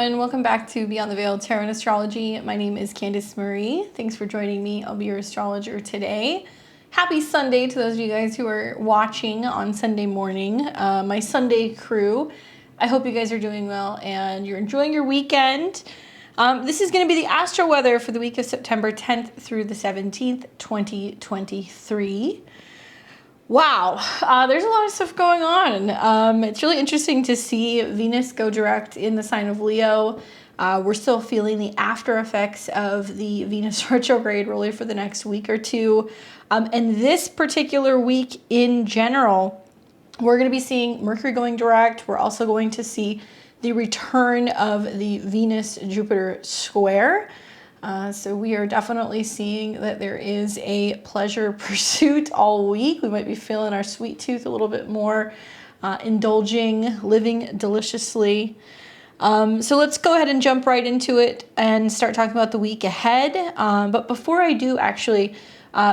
everyone, welcome back to Beyond the Veil Tarot and Astrology. My name is Candice Marie. Thanks for joining me. I'll be your astrologer today. Happy Sunday to those of you guys who are watching on Sunday morning, my Sunday crew. I hope you guys are doing well and you're enjoying your weekend. This is going to be the astro weather for the week of September 10th through the 17th, 2023. Wow, there's a lot of stuff going on. It's really interesting to see Venus go direct in the sign of Leo. We're still feeling the after effects of the Venus retrograde really for the next week or two. And this particular week in general, we're going to be seeing Mercury going direct. We're also going to see the return of the Venus-Jupiter square. So we are definitely seeing that there is a pleasure pursuit all week. We might be feeling our sweet tooth a little bit more, indulging, living deliciously. So let's go ahead and jump right into it and start talking about the week ahead. But before I do, actually,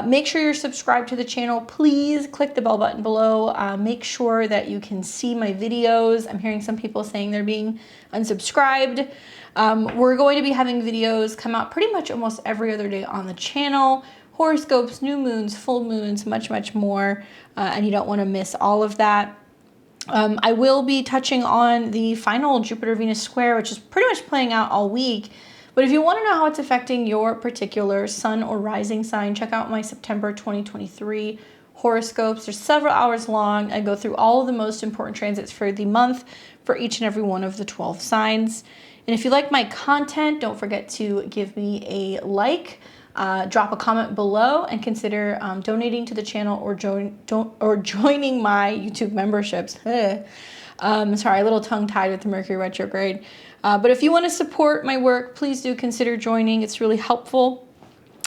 make sure you're subscribed to the channel. Please click the bell button below. Make sure that you can see my videos. I'm hearing some people saying they're being unsubscribed. We're going to be having videos come out pretty much almost every other day on the channel. Horoscopes, new moons, full moons, much, much more. And you don't want to miss all of that. I will be touching on the final Jupiter-Venus square, which is pretty much playing out all week. But if you want to know how it's affecting your particular sun or rising sign, check out my September 2023 horoscopes. They're several hours long. I go through all of the most important transits for the month for each and every one of the 12 signs. And if you like my content, don't forget to give me a like, drop a comment below, and consider donating to the channel or joining my YouTube memberships. Sorry, a little tongue-tied with the Mercury retrograde. But if you want to support my work, please do consider joining. It's really helpful.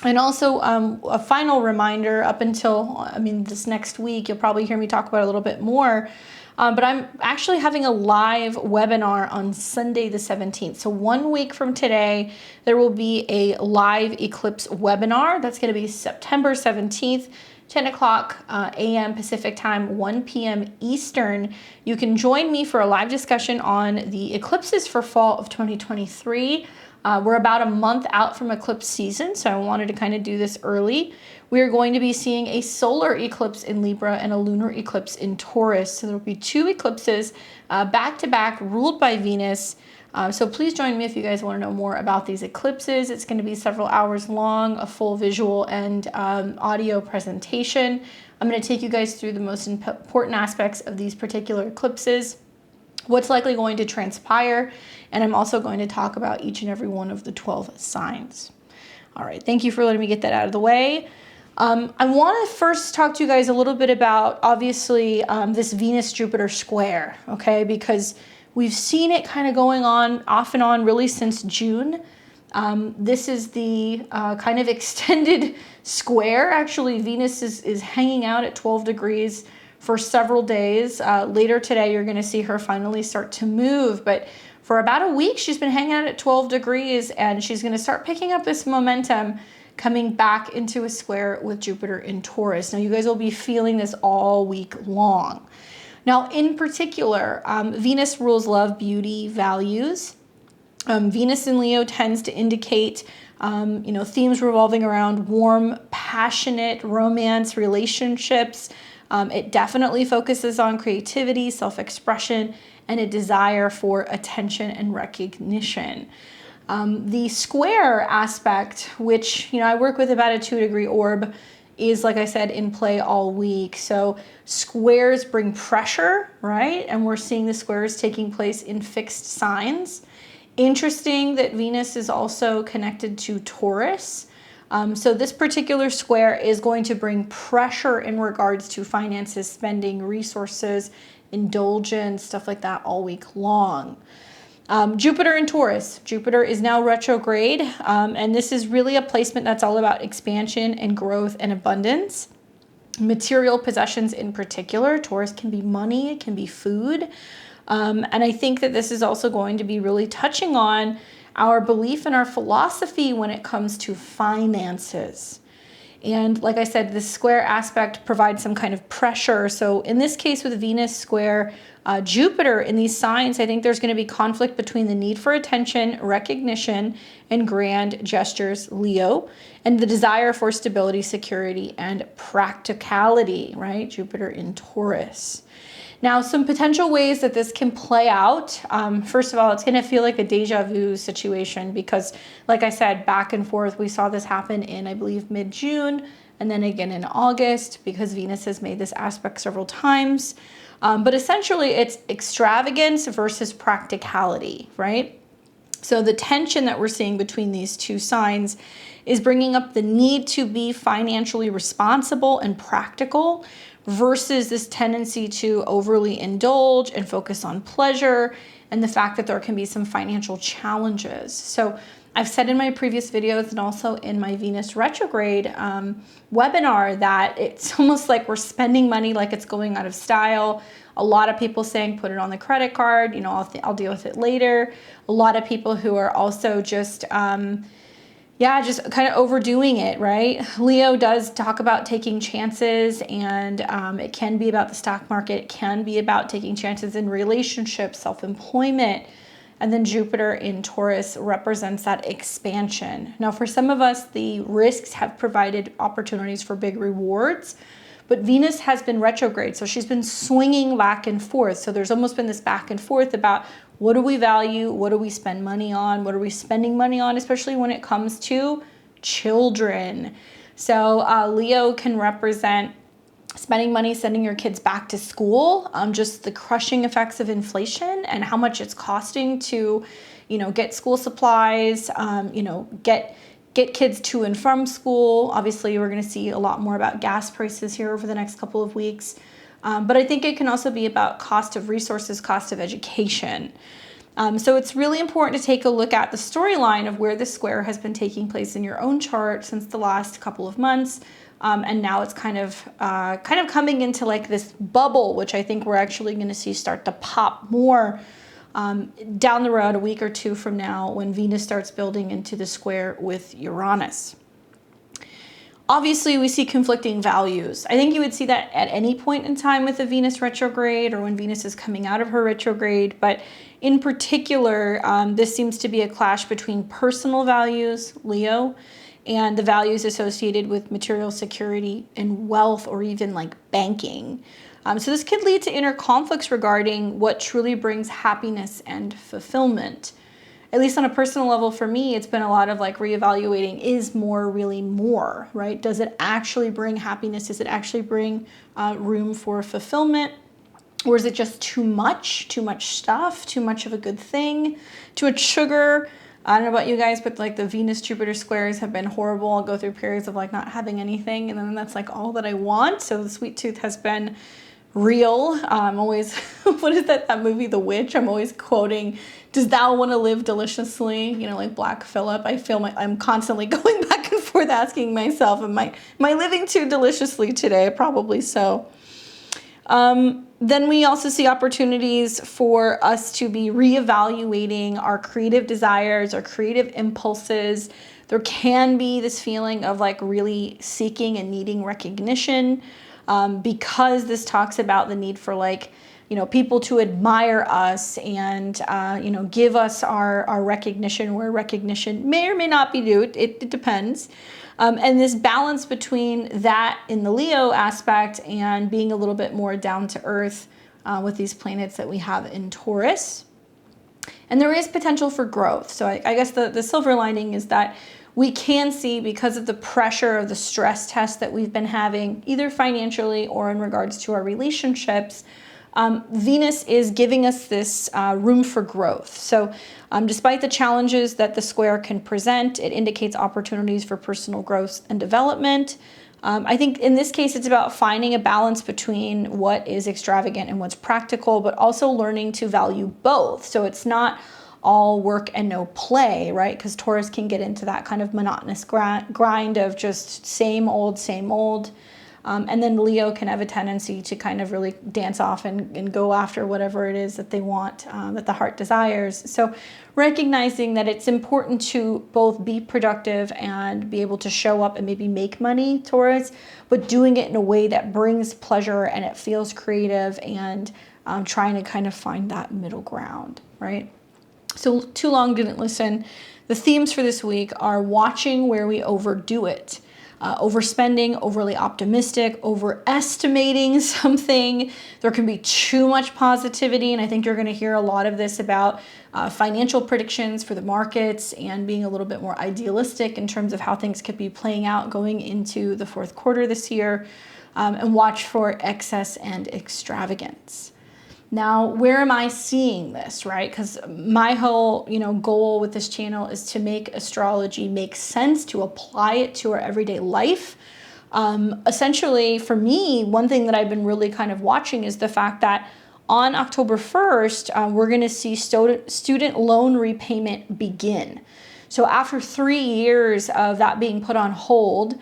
And also a final reminder, up until, this next week, you'll probably hear me talk about it a little bit more. But I'm actually having a live webinar on Sunday the 17th. So 1 week from today, there will be a live eclipse webinar. That's going to be September 17th, 10 o'clock a.m. Pacific time, 1 p.m. Eastern. You can join me for a live discussion on the eclipses for fall of 2023. We're about a month out from eclipse season, so I wanted to kind of do this early. We are going to be seeing a solar eclipse in Libra and a lunar eclipse in Taurus. So there will be two eclipses back to back, ruled by Venus. So please join me if you guys want to know more about these eclipses. It's going to be several hours long, a full visual and audio presentation. I'm going to take you guys through the most important aspects of these particular eclipses, what's likely going to transpire, and I'm also going to talk about each and every one of the 12 signs. All right, thank you for letting me get that out of the way. I want to first talk to you guys a little bit about, obviously, this Venus-Jupiter square, okay? Because we've seen it kind of going on off and on really since June. This is the kind of extended square. Actually, Venus is hanging out at 12 degrees for several days. Later today, you're going to see her finally start to move. But for about a week, she's been hanging out at 12 degrees, and she's going to start picking up this momentum coming back into a square with Jupiter in Taurus. Now, you guys will be feeling this all week long. Now, in particular, Venus rules love, beauty, values. Venus in Leo tends to indicate, themes revolving around warm, passionate romance, relationships. It definitely focuses on creativity, self-expression, and a desire for attention and recognition. The square aspect, which, I work with about a 2-degree orb, is, like I said, in play all week. So squares bring pressure, right? And we're seeing the squares taking place in fixed signs. Interesting that Venus is also connected to Taurus. So this particular square is going to bring pressure in regards to finances, spending, resources, indulgence, stuff like that all week long. Jupiter in Taurus. Jupiter is now retrograde, and this is really a placement that's all about expansion and growth and abundance. Material possessions in particular. Taurus can be money, it can be food. And I think that this is also going to be really touching on our belief and our philosophy when it comes to finances. And like I said, this square aspect provides some kind of pressure. So in this case with Venus square Jupiter in these signs, I think there's going to be conflict between the need for attention, recognition, and grand gestures, Leo, and the desire for stability, security, and practicality, right? Jupiter in Taurus. Now, some potential ways that this can play out. First of all, it's going to feel like a deja vu situation because, like I said, back and forth, we saw this happen in, I believe, mid-June, and then again in August because Venus has made this aspect several times. But essentially, it's extravagance versus practicality, right? So the tension that we're seeing between these two signs is bringing up the need to be financially responsible and practical versus this tendency to overly indulge and focus on pleasure and the fact that there can be some financial challenges. So I've said in my previous videos and also in my Venus retrograde webinar that it's almost like we're spending money like it's going out of style. A lot of people saying put it on the credit card, you know, I'll deal with it later. A lot of people who are also just just kind of overdoing it, right? Leo does talk about taking chances, and it can be about the stock market. It can be about taking chances in relationships, self-employment. And then Jupiter in Taurus represents that expansion. Now, for some of us, the risks have provided opportunities for big rewards, but Venus has been retrograde, so she's been swinging back and forth. So there's almost been this back and forth about what do we value, what do we spend money on, what are we spending money on, especially when it comes to children. So Leo can represent spending money, sending your kids back to school, just the crushing effects of inflation and how much it's costing to, you know, get school supplies, get kids to and from school. Obviously, we're going to see a lot more about gas prices here over the next couple of weeks. But I think it can also be about cost of resources, cost of education. So it's really important to take a look at the storyline of where the square has been taking place in your own chart since the last couple of months. And now it's kind of coming into like this bubble, which I think we're actually going to see start to pop more down the road, a week or two from now, when Venus starts building into the square with Uranus. Obviously, we see conflicting values. I think you would see that at any point in time with a Venus retrograde or when Venus is coming out of her retrograde. But in particular, this seems to be a clash between personal values, Leo, and the values associated with material security and wealth or even like banking. So this could lead to inner conflicts regarding what truly brings happiness and fulfillment. At least on a personal level for me, it's been a lot of like reevaluating, is more really more, right? Does it actually bring happiness? Does it actually bring room for fulfillment? Or is it just too much stuff, too much of a good thing, too much sugar? I don't know about you guys, but like the Venus-Jupiter squares have been horrible. I'll go through periods of like not having anything, and then that's like all that I want. So the sweet tooth has been real. I'm always, what is that movie, The Witch? I'm always quoting, does thou want to live deliciously? You know, like Black Phillip. I feel I'm constantly going back and forth asking myself, am I living too deliciously today? Probably so. Then we also see opportunities for us to be reevaluating our creative desires, our creative impulses. There can be this feeling of like really seeking and needing recognition, because this talks about the need for like, you know, people to admire us and, give us our recognition where recognition may or may not be due. It depends. And this balance between that in the Leo aspect and being a little bit more down to earth with these planets that we have in Taurus. And there is potential for growth. So I guess the silver lining is that we can see, because of the pressure of the stress test that we've been having, either financially or in regards to our relationships, Venus is giving us this room for growth. So despite the challenges that the square can present, it indicates opportunities for personal growth and development. I think in this case, it's about finding a balance between what is extravagant and what's practical, but also learning to value both. So it's not all work and no play, right? Because Taurus can get into that kind of monotonous grind of just same old, same old. And then Leo can have a tendency to kind of really dance off and go after whatever it is that they want, that the heart desires. So recognizing that it's important to both be productive and be able to show up and maybe make money, Taurus, but doing it in a way that brings pleasure and it feels creative, and trying to kind of find that middle ground, right? So too long didn't listen. The themes for this week are watching where we overdo it. Overspending, overly optimistic, overestimating something. There can be too much positivity, and I think you're going to hear a lot of this about financial predictions for the markets and being a little bit more idealistic in terms of how things could be playing out going into the fourth quarter this year, and watch for excess and extravagance. Now, where am I seeing this, right? Because my whole, goal with this channel is to make astrology make sense, to apply it to our everyday life. Essentially, for me, one thing that I've been really kind of watching is the fact that on October 1st, we're going to see student loan repayment begin. So after 3 years of that being put on hold,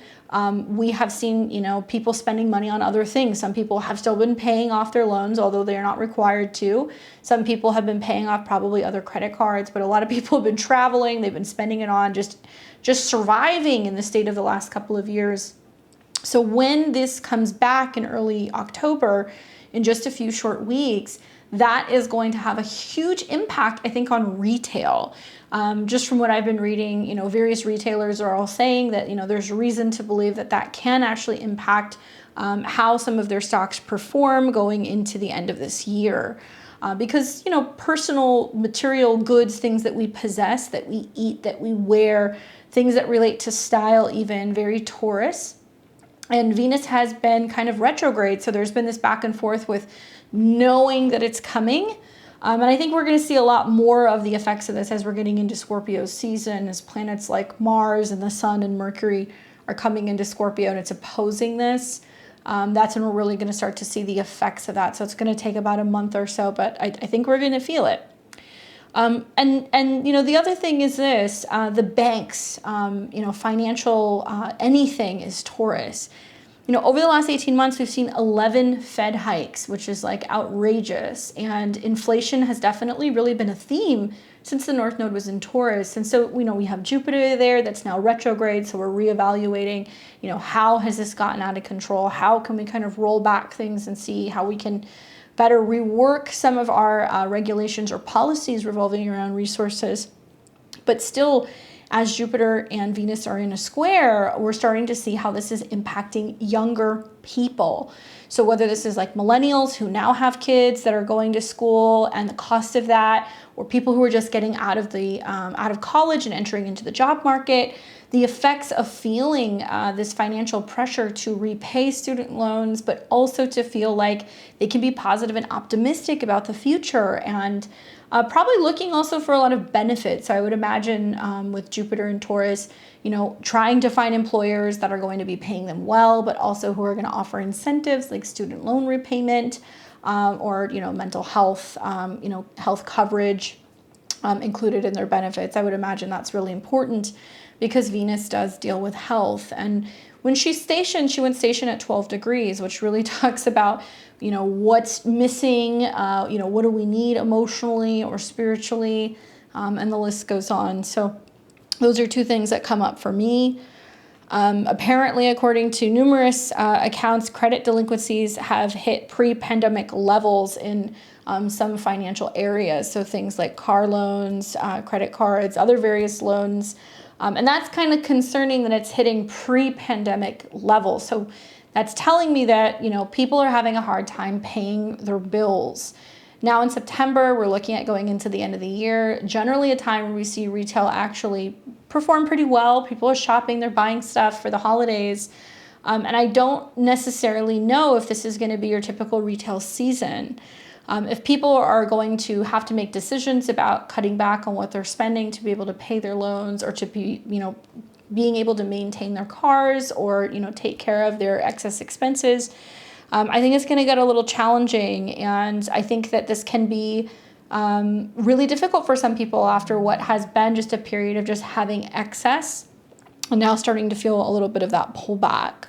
we have seen, people spending money on other things. Some people have still been paying off their loans, although they're not required to. Some people have been paying off probably other credit cards, but a lot of people have been traveling. They've been spending it on just surviving in the state of the last couple of years. So when this comes back in early October, in just a few short weeks, that is going to have a huge impact, I think, on retail. Just from what I've been reading, various retailers are all saying that, there's reason to believe that that can actually impact how some of their stocks perform going into the end of this year. Because, personal material goods, things that we possess, that we eat, that we wear, things that relate to style, even very Taurus. And Venus has been kind of retrograde. So there's been this back and forth with knowing that it's coming. And I think we're going to see a lot more of the effects of this as we're getting into Scorpio season, as planets like Mars and the Sun and Mercury are coming into Scorpio and it's opposing this. That's when we're really going to start to see the effects of that. So it's going to take about a month or so, but I think we're going to feel it. And the other thing is this, the banks, financial, anything is Taurus. Over the last 18 months, we've seen 11 Fed hikes, which is like outrageous. And inflation has definitely really been a theme since the North Node was in Taurus. And so, we have Jupiter there that's now retrograde. So we're reevaluating, how has this gotten out of control? How can we kind of roll back things and see how we can better rework some of our regulations or policies revolving around resources. But still, as Jupiter and Venus are in a square, we're starting to see how this is impacting younger people. So whether this is like millennials who now have kids that are going to school and the cost of that, or people who are just getting out of college and entering into the job market, the effects of feeling this financial pressure to repay student loans, but also to feel like they can be positive and optimistic about the future, and probably looking also for a lot of benefits. So I would imagine with Jupiter and Taurus, trying to find employers that are going to be paying them well, but also who are going to offer incentives like student loan repayment, or mental health, health coverage included in their benefits. I would imagine that's really important, because Venus does deal with health. And when she's stationed, she went stationed at 12 degrees, which really talks about, what's missing, what do we need emotionally or spiritually, and the list goes on. So those are two things that come up for me. Apparently, according to numerous accounts, credit delinquencies have hit pre-pandemic levels in some financial areas. So things like car loans, credit cards, other various loans. And that's kind of concerning that it's hitting pre-pandemic levels. So that's telling me that, people are having a hard time paying their bills. Now in September, we're looking at going into the end of the year, generally a time where we see retail actually perform pretty well. People are shopping, they're buying stuff for the holidays. And I don't necessarily know if this is going to be your typical retail season. If people are going to have to make decisions about cutting back on what they're spending to be able to pay their loans, or to be, being able to maintain their cars, or, take care of their excess expenses, I think it's going to get a little challenging. And I think that this can be really difficult for some people after what has been just a period of just having excess and now starting to feel a little bit of that pullback.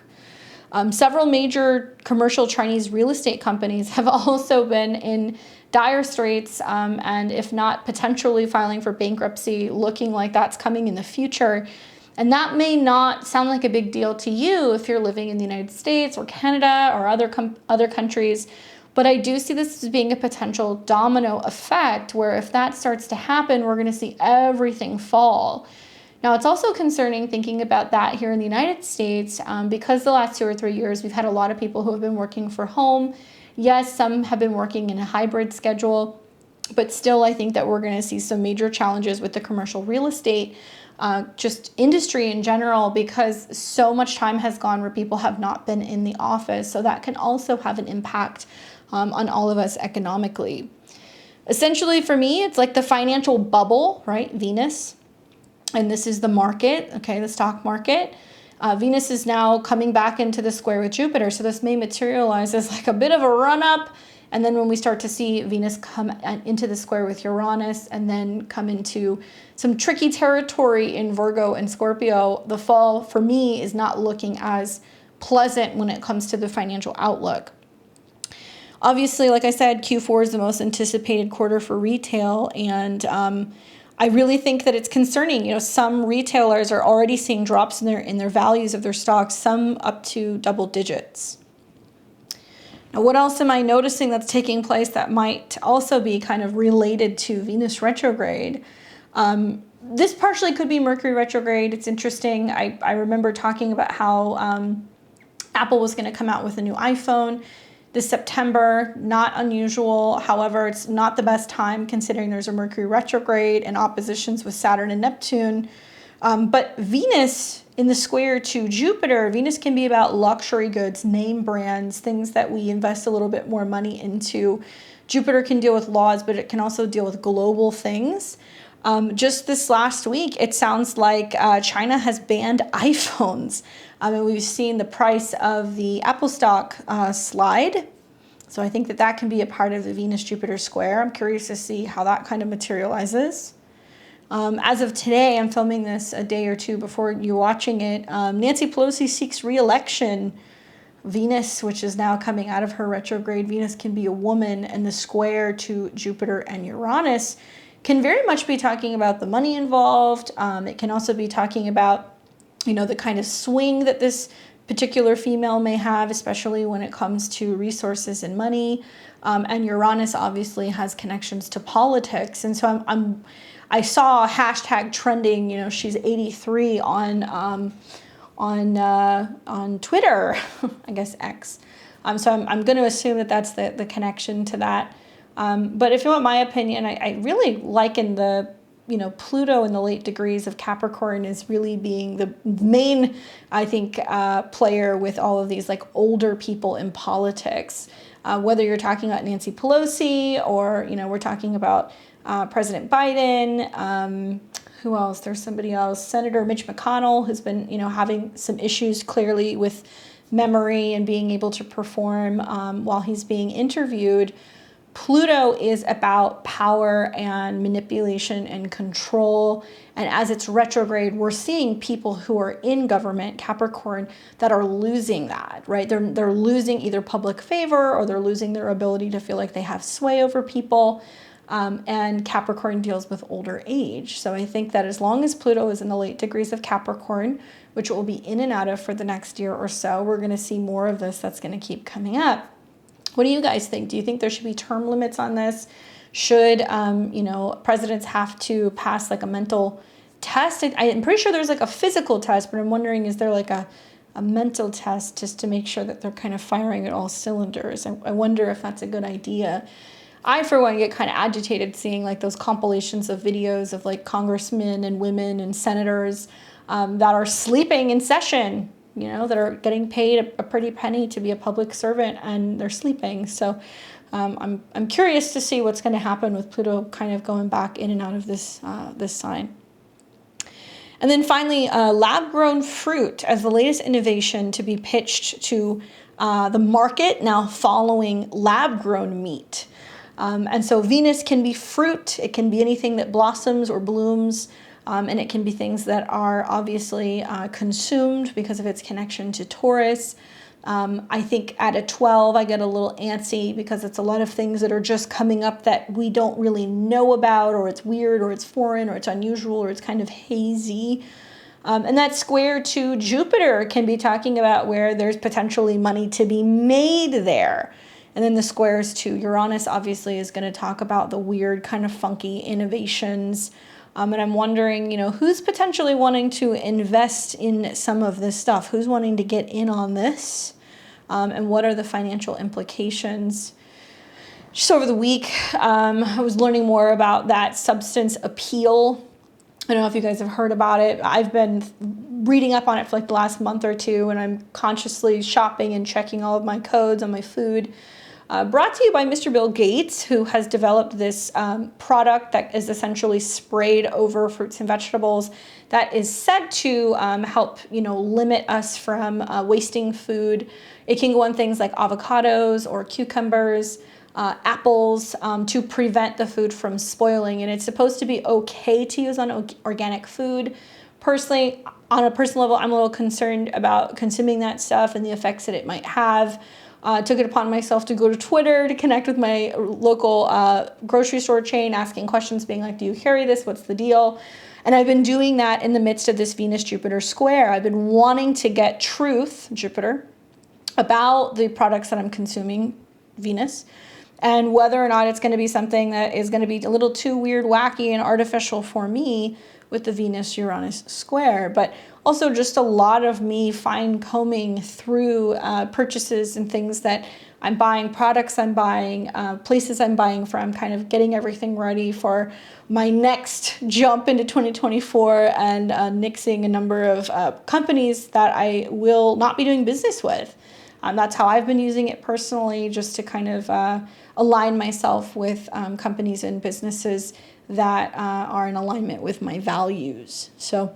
Several major commercial Chinese real estate companies have also been in dire straits, and if not potentially filing for bankruptcy, looking like that's coming in the future. And that may not sound like a big deal to you if you're living in the United States or Canada or other countries, but I do see this as being a potential domino effect where if that starts to happen, we're going to see everything fall. Now, it's also concerning thinking about that here in the United States, because the last 2 or 3 years, we've had a lot of people who have been working from home. Yes, some have been working in a hybrid schedule, but still, I think that we're going to see some major challenges with the commercial real estate, just industry in general, because so much time has gone where people have not been in the office. So that can also have an impact on all of us economically. Essentially, for me, it's like the financial bubble, right? Venus. And this is the market, okay, the stock market. Venus is now coming back into the square with Jupiter. So this may materialize as like a bit of a run up. And then when we start to see Venus come into the square with Uranus and then come into some tricky territory in Virgo and Scorpio, the fall for me is not looking as pleasant when it comes to the financial outlook. Obviously, like I said, Q4 is the most anticipated quarter for retail, and I really think that it's concerning. You know, some retailers are already seeing drops in their values of their stocks, some up to double digits. Now, what else am I noticing that's taking place that might also be kind of related to Venus retrograde? This partially could be Mercury retrograde. It's interesting. I remember talking about how Apple was going to come out with a new iPhone this September. Not unusual. However, it's not the best time considering there's a Mercury retrograde and oppositions with Saturn and Neptune. But Venus in the square to Jupiter, Venus can be about luxury goods, name brands, things that we invest a little bit more money into. Jupiter can deal with laws, but it can also deal with global things. Just this last week, it sounds like China has banned iPhones. And we've seen the price of the Apple stock slide. So I think that that can be a part of the Venus-Jupiter square. I'm curious to see how that kind of materializes. As of today, I'm filming this a day or two before you're watching it. Nancy Pelosi seeks re-election. Venus, which is now coming out of her retrograde, Venus can be a woman, and the square to Jupiter and Uranus can very much be talking about the money involved. It can also be talking about, you know, the kind of swing that this particular female may have, especially when it comes to resources and money. And Uranus obviously has connections to politics. And so I saw a hashtag trending, you know, she's 83 on Twitter, I guess X. So I'm going to assume that that's the connection to that. But if you want my opinion, I really liken the, you know, Pluto in the late degrees of Capricorn is really being the main, I think, player with all of these like older people in politics. Whether you're talking about Nancy Pelosi or, you know, we're talking about President Biden, who else? There's somebody else. Senator Mitch McConnell has been, you know, having some issues clearly with memory and being able to perform while he's being interviewed. Pluto is about power and manipulation and control. And as it's retrograde, we're seeing people who are in government, Capricorn, that are losing that, right? They're losing either public favor or they're losing their ability to feel like they have sway over people. And Capricorn deals with older age. So I think that as long as Pluto is in the late degrees of Capricorn, which it will be in and out of for the next year or so, we're going to see more of this that's going to keep coming up. What do you guys think? Do you think there should be term limits on this? Should, you know, presidents have to pass like a mental test? I'm pretty sure there's like a physical test, but I'm wondering, is there like a mental test just to make sure that they're kind of firing at all cylinders? I wonder if that's a good idea. I, for one, get kind of agitated seeing like those compilations of videos of like congressmen and women and senators that are sleeping in session, you know, that are getting paid a pretty penny to be a public servant and they're sleeping. So I'm curious to see what's going to happen with Pluto kind of going back in and out of this sign. And then finally, lab-grown fruit as the latest innovation to be pitched to the market, now following lab-grown meat. And so Venus can be fruit. It can be anything that blossoms or blooms. And it can be things that are obviously consumed because of its connection to Taurus. I think at a 12, I get a little antsy because it's a lot of things that are just coming up that we don't really know about, or it's weird, or it's foreign, or it's unusual, or it's kind of hazy. And that square to Jupiter can be talking about where there's potentially money to be made there. And then the squares to Uranus obviously is going to talk about the weird kind of funky innovations. And I'm wondering, who's potentially wanting to invest in some of this stuff? Who's wanting to get in on this? And what are the financial implications? Just over the week, I was learning more about that substance appeal. I don't know if you guys have heard about it. I've been reading up on it for like the last month or two, and I'm consciously shopping and checking all of my codes on my food. Brought to you by Mr. Bill Gates, who has developed this product that is essentially sprayed over fruits and vegetables that is said to help, limit us from wasting food. It can go on things like avocados or cucumbers, apples, to prevent the food from spoiling. And it's supposed to be okay to use on organic food. Personally, on a personal level, I'm a little concerned about consuming that stuff and the effects that it might have. Took it upon myself to go to Twitter to connect with my local grocery store chain, asking questions, being like, do you carry this? What's the deal? And I've been doing that in the midst of this Venus-Jupiter square. I've been wanting to get truth, Jupiter, about the products that I'm consuming, Venus, and whether or not it's going to be something that is going to be a little too weird, wacky, and artificial for me with the Venus-Uranus square. But also just a lot of me fine combing through purchases and things that I'm buying, products I'm buying, places I'm buying from, kind of getting everything ready for my next jump into 2024 and nixing a number of companies that I will not be doing business with. That's how I've been using it personally, just to kind of align myself with companies and businesses that are in alignment with my values. So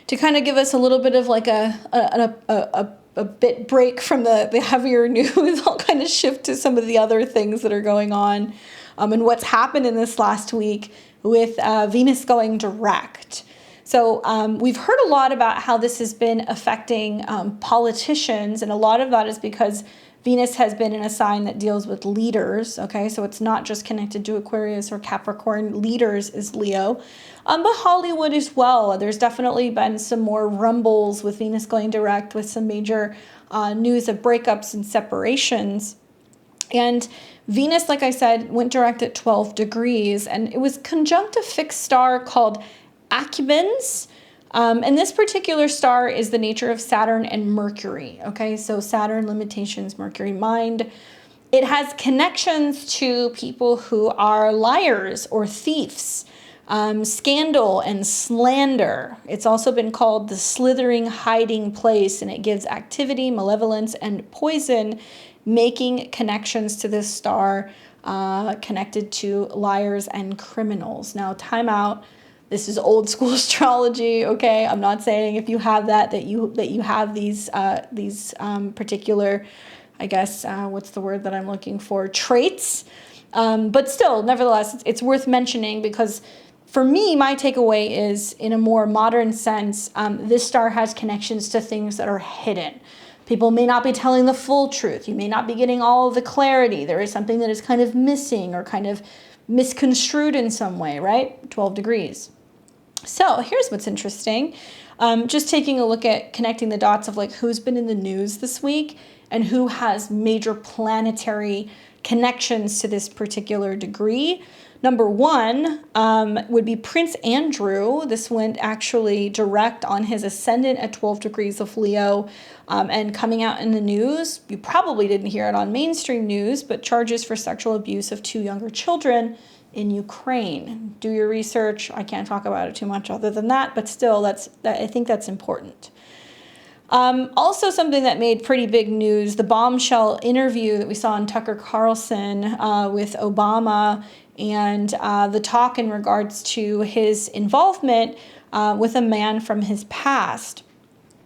to kind of give us a little bit of like a bit break from the heavier news, I'll kind of shift to some of the other things that are going on and what's happened in this last week with Venus going direct. So we've heard a lot about how this has been affecting politicians, and a lot of that is because Venus has been in a sign that deals with leaders, okay? So it's not just connected to Aquarius or Capricorn. Leaders is Leo, but Hollywood as well. There's definitely been some more rumbles with Venus going direct, with some major news of breakups and separations. And Venus, like I said, went direct at 12 degrees, and it was conjunct a fixed star called Acubens. And this particular star is the nature of Saturn and Mercury. Okay, so Saturn, limitations, Mercury, mind. It has connections to people who are liars or thieves, scandal and slander. It's also been called the slithering hiding place, and it gives activity, malevolence, and poison, making connections to this star connected to liars and criminals. Now, time out. This is old school astrology, okay? I'm not saying if you have that you have these particular, I guess, what's the word that I'm looking for? Traits. But still, nevertheless, it's worth mentioning because for me, my takeaway is, in a more modern sense, this star has connections to things that are hidden. People may not be telling the full truth. You may not be getting all of the clarity. There is something that is kind of missing or kind of misconstrued in some way, right? 12 degrees. So here's what's interesting. Just taking a look at connecting the dots of like who's been in the news this week and who has major planetary connections to this particular degree. Number one would be Prince Andrew. This went actually direct on his ascendant at 12 degrees of Leo, and coming out in the news. You probably didn't hear it on mainstream news, but charges for sexual abuse of 2 younger children in Ukraine. Do your research. I can't talk about it too much other than that, but still, I think that's important. Also, something that made pretty big news, the bombshell interview that we saw on Tucker Carlson with Obama, and the talk in regards to his involvement with a man from his past.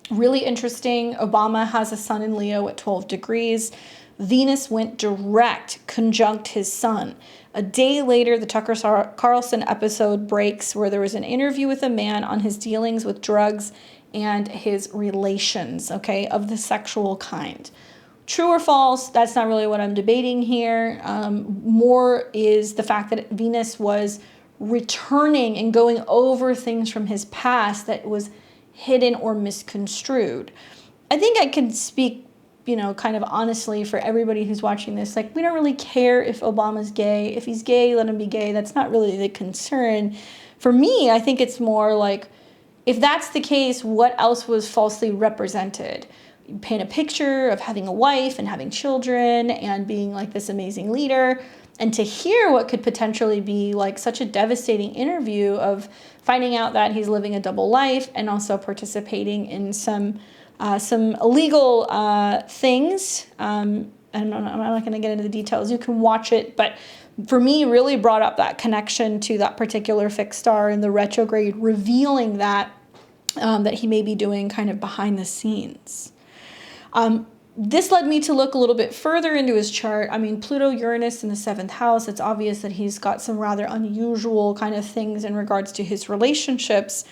Really interesting. Obama has a sun in Leo at 12 degrees. Venus went direct, conjunct his sun. A day later, the Tucker Carlson episode breaks where there was an interview with a man on his dealings with drugs and his relations, okay, of the sexual kind. True or false, that's not really what I'm debating here. More is the fact that Venus was returning and going over things from his past that was hidden or misconstrued. I think I can speak, kind of honestly for everybody who's watching this. Like, we don't really care if Obama's gay. If he's gay, let him be gay. That's not really the concern. For me, I think it's more like, if that's the case, what else was falsely represented? You paint a picture of having a wife and having children and being like this amazing leader, and to hear what could potentially be like such a devastating interview of finding out that he's living a double life and also participating in some illegal things. I'm not going to get into the details. You can watch it, but for me, really brought up that connection to that particular fixed star in the retrograde, revealing that he may be doing kind of behind the scenes. This led me to look a little bit further into his chart. I mean, Pluto, Uranus in the 7th house, it's obvious that he's got some rather unusual kind of things in regards to his relationships.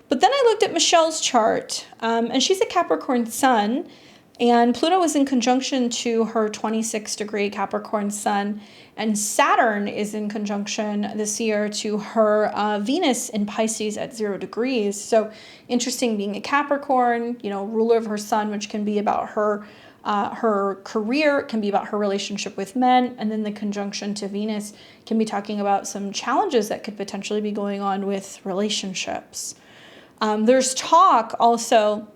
But then I looked at Michelle's chart, and she's a Capricorn sun, and Pluto is in conjunction to her 26-degree Capricorn sun, and Saturn is in conjunction this year to her Venus in Pisces at 0 degrees. So interesting, being a Capricorn, ruler of her sun, which can be about her career, it can be about her relationship with men, and then the conjunction to Venus can be talking about some challenges that could potentially be going on with relationships. There's talk also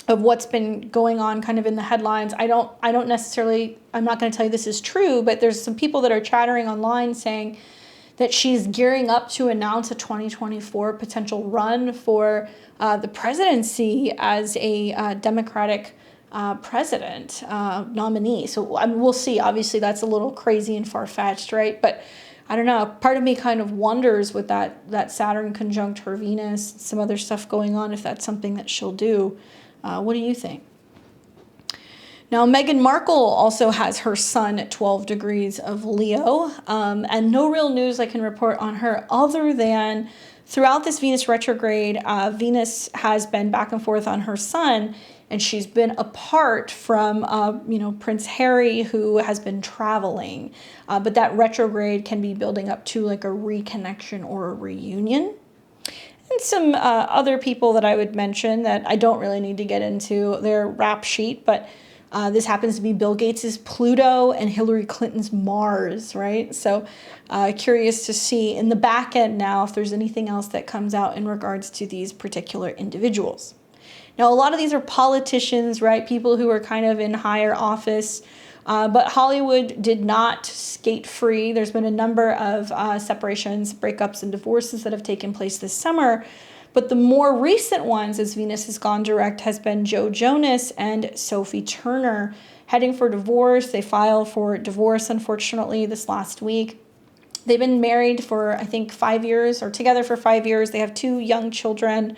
of what's been going on kind of in the headlines. I don't necessarily, I'm not going to tell you this is true, but there's some people that are chattering online saying that she's gearing up to announce a 2024 potential run for the presidency as a Democratic president nominee. So we'll see. Obviously, that's a little crazy and far-fetched, right? But I don't know. Part of me kind of wonders with that Saturn conjunct her Venus, some other stuff going on, if that's something that she'll do. What do you think? Now, Meghan Markle also has her sun at 12 degrees of Leo, and no real news I can report on her other than throughout this Venus retrograde, Venus has been back and forth on her sun, and she's been apart from, Prince Harry, who has been traveling. But that retrograde can be building up to like a reconnection or a reunion. And some other people that I would mention that I don't really need to get into their rap sheet, but this happens to be Bill Gates's Pluto and Hillary Clinton's Mars, right? So curious to see in the back end now if there's anything else that comes out in regards to these particular individuals. Now, a lot of these are politicians, right? People who are kind of in higher office, but Hollywood did not skate free. There's been a number of separations, breakups, and divorces that have taken place this summer. But the more recent ones, as Venus has gone direct, has been Joe Jonas and Sophie Turner heading for divorce. They filed for divorce, unfortunately, this last week. They've been married for, I think, 5 years, or together for 5 years. They have 2 young children.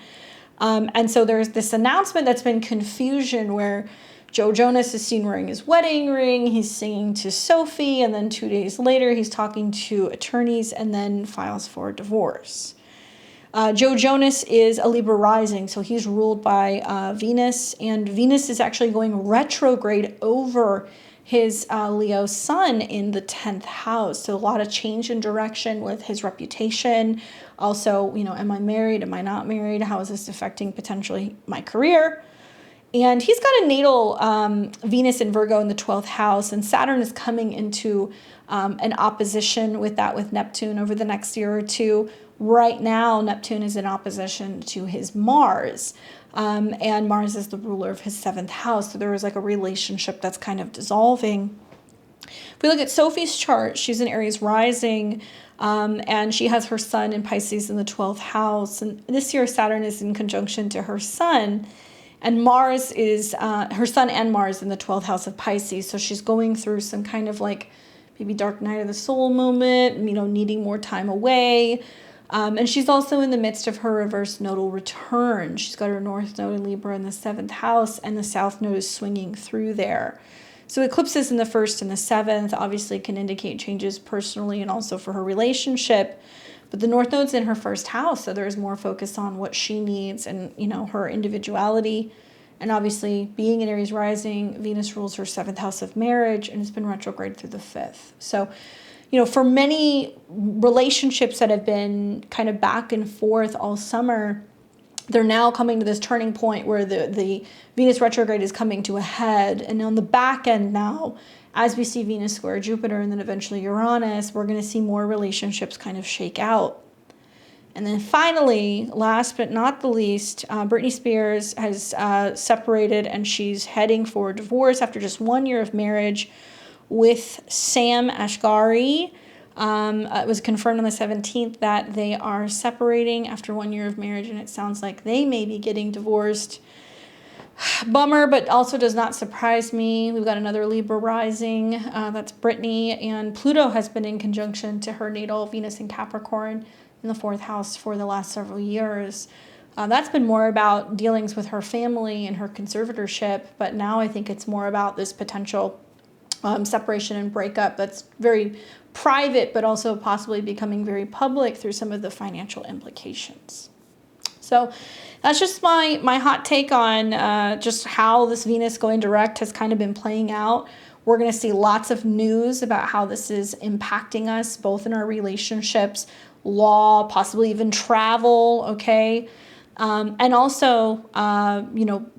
And so there's this announcement that's been confusion where Joe Jonas is seen wearing his wedding ring, he's singing to Sophie, and then 2 days later he's talking to attorneys and then files for divorce. Joe Jonas is a Libra rising, so he's ruled by Venus, and Venus is actually going retrograde over his Leo sun in the 10th house. So a lot of change in direction with his reputation. Also, am I married? Am I not married? How is this affecting potentially my career? And he's got a natal Venus in Virgo in the 12th house, and Saturn is coming into an opposition with Neptune over the next year or two. Right now, Neptune is in opposition to his Mars, and Mars is the ruler of his 7th house. So there is like a relationship that's kind of dissolving. If we look at Sophie's chart, she's in Aries rising, and she has her sun in Pisces in the 12th house. And this year, Saturn is in conjunction to her sun. And Mars is, her sun and Mars in the 12th house of Pisces. So she's going through some kind of like maybe dark night of the soul moment, needing more time away. And she's also in the midst of her reverse nodal return. She's got her north node in Libra in the 7th house, and the south node is swinging through there. So eclipses in the 1st and the 7th obviously can indicate changes personally and also for her relationship. But the North Node's in her first house, so there's more focus on what she needs and, her individuality. And obviously, being in Aries rising, Venus rules her 7th house of marriage and has been retrograde through the 5th. So, for many relationships that have been kind of back and forth all summer, they're now coming to this turning point where the Venus retrograde is coming to a head. And on the back end now, as we see Venus square Jupiter and then eventually Uranus, we're going to see more relationships kind of shake out. And then finally, last but not the least, Britney Spears has separated and she's heading for divorce after just 1 year of marriage with Sam Asghari. It was confirmed on the 17th that they are separating after 1 year of marriage, and it sounds like they may be getting divorced. Bummer, but also does not surprise me. We've got another Libra rising, that's Britney, and Pluto has been in conjunction to her natal Venus in Capricorn in the 4th house for the last several years. That's been more about dealings with her family and her conservatorship, but now I think it's more about this potential separation and breakup that's very private, but also possibly becoming very public through some of the financial implications. So that's just my hot take on just how this Venus going direct has kind of been playing out. We're going to see lots of news about how this is impacting us, both in our relationships, law, possibly even travel, okay? And also,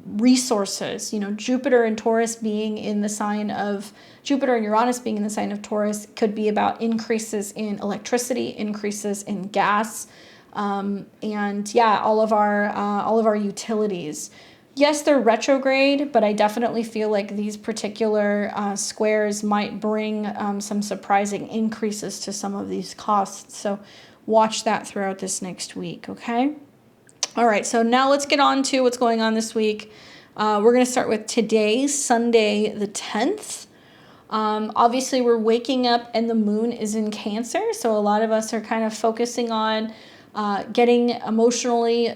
resources, Jupiter and Taurus being in the sign of, Jupiter and Uranus being in the sign of Taurus could be about increases in electricity, increases in gas, and yeah, all of our utilities. Yes, they're retrograde, but I definitely feel like these particular squares might bring some surprising increases to some of these costs. So watch that throughout this next week, okay? All right, so now let's get on to what's going on this week. We're going to start with today, Sunday the 10th. Obviously, we're waking up and the moon is in Cancer, so a lot of us are kind of focusing on getting emotionally,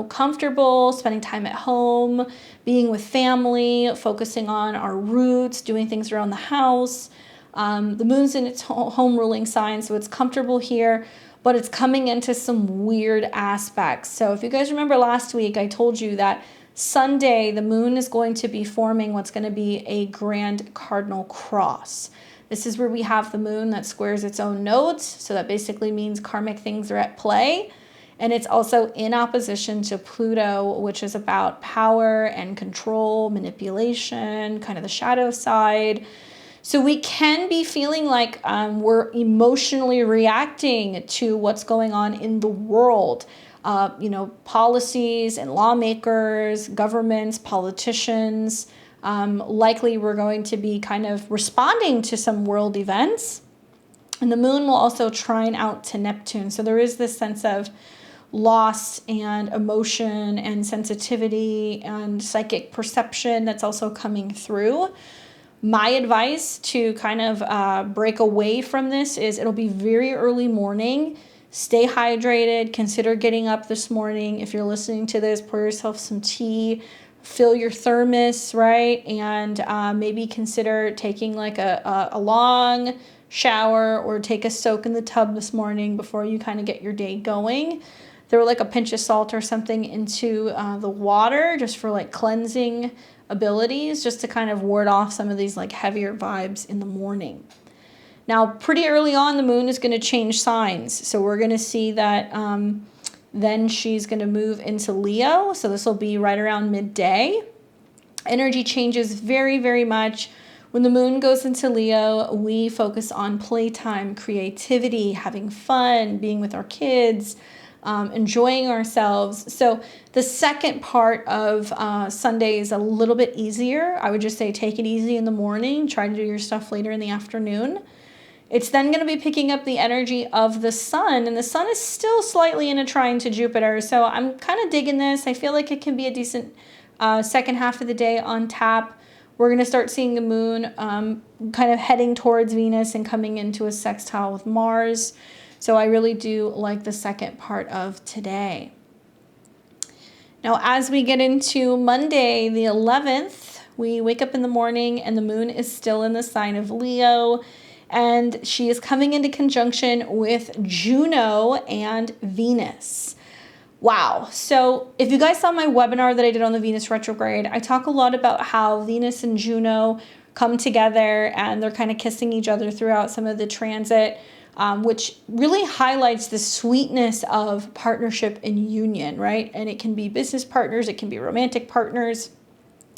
comfortable, spending time at home, being with family, focusing on our roots, doing things around the house. The moon's in its home ruling sign, so it's comfortable here, but it's coming into some weird aspects. So if you guys remember last week, I told you that Sunday, the moon is going to be forming what's going to be a grand cardinal cross. This is where we have the moon that squares its own nodes. So that basically means karmic things are at play. And it's also in opposition to Pluto, which is about power and control, manipulation, kind of the shadow side. So we can be feeling like we're emotionally reacting to what's going on in the world. Policies and lawmakers, governments, politicians. Likely we're going to be kind of responding to some world events. And the moon will also trine out to Neptune. So there is this sense of loss and emotion and sensitivity and psychic perception that's also coming through. My advice to kind of break away from this is it'll be very early morning. Stay hydrated. Consider getting up this morning. If you're listening to this, pour yourself some tea. Fill your thermos, right? And maybe consider taking like a long shower or take a soak in the tub this morning before you kind of get your day going. Throw like a pinch of salt or something into the water just for like cleansing abilities, just to kind of ward off some of these like heavier vibes in the morning. Now, pretty early on, the moon is going to change signs. So we're going to see that then she's going to move into Leo. So this will be right around midday. Energy changes very, very much. When the moon goes into Leo, we focus on playtime, creativity, having fun, being with our kids, enjoying ourselves. So the second part of Sunday is a little bit easier. I would just say take it easy in the morning. Try to do your stuff later in the afternoon. It's then going to be picking up the energy of the sun, and the sun is still slightly in a trine to Jupiter. So I'm kind of digging this. I feel like it can be a decent second half of the day on tap. We're going to start seeing the moon kind of heading towards Venus and coming into a sextile with Mars. So I really do like the second part of today. Now, as we get into Monday, the 11th, we wake up in the morning and the moon is still in the sign of Leo. and she is coming into conjunction with Juno and Venus. Wow. So if you guys saw my webinar that I did on the Venus retrograde, I talk a lot about how Venus and Juno come together and they're kind of kissing each other throughout some of the transit, which really highlights the sweetness of partnership and union, right? And it can be business partners, it can be romantic partners.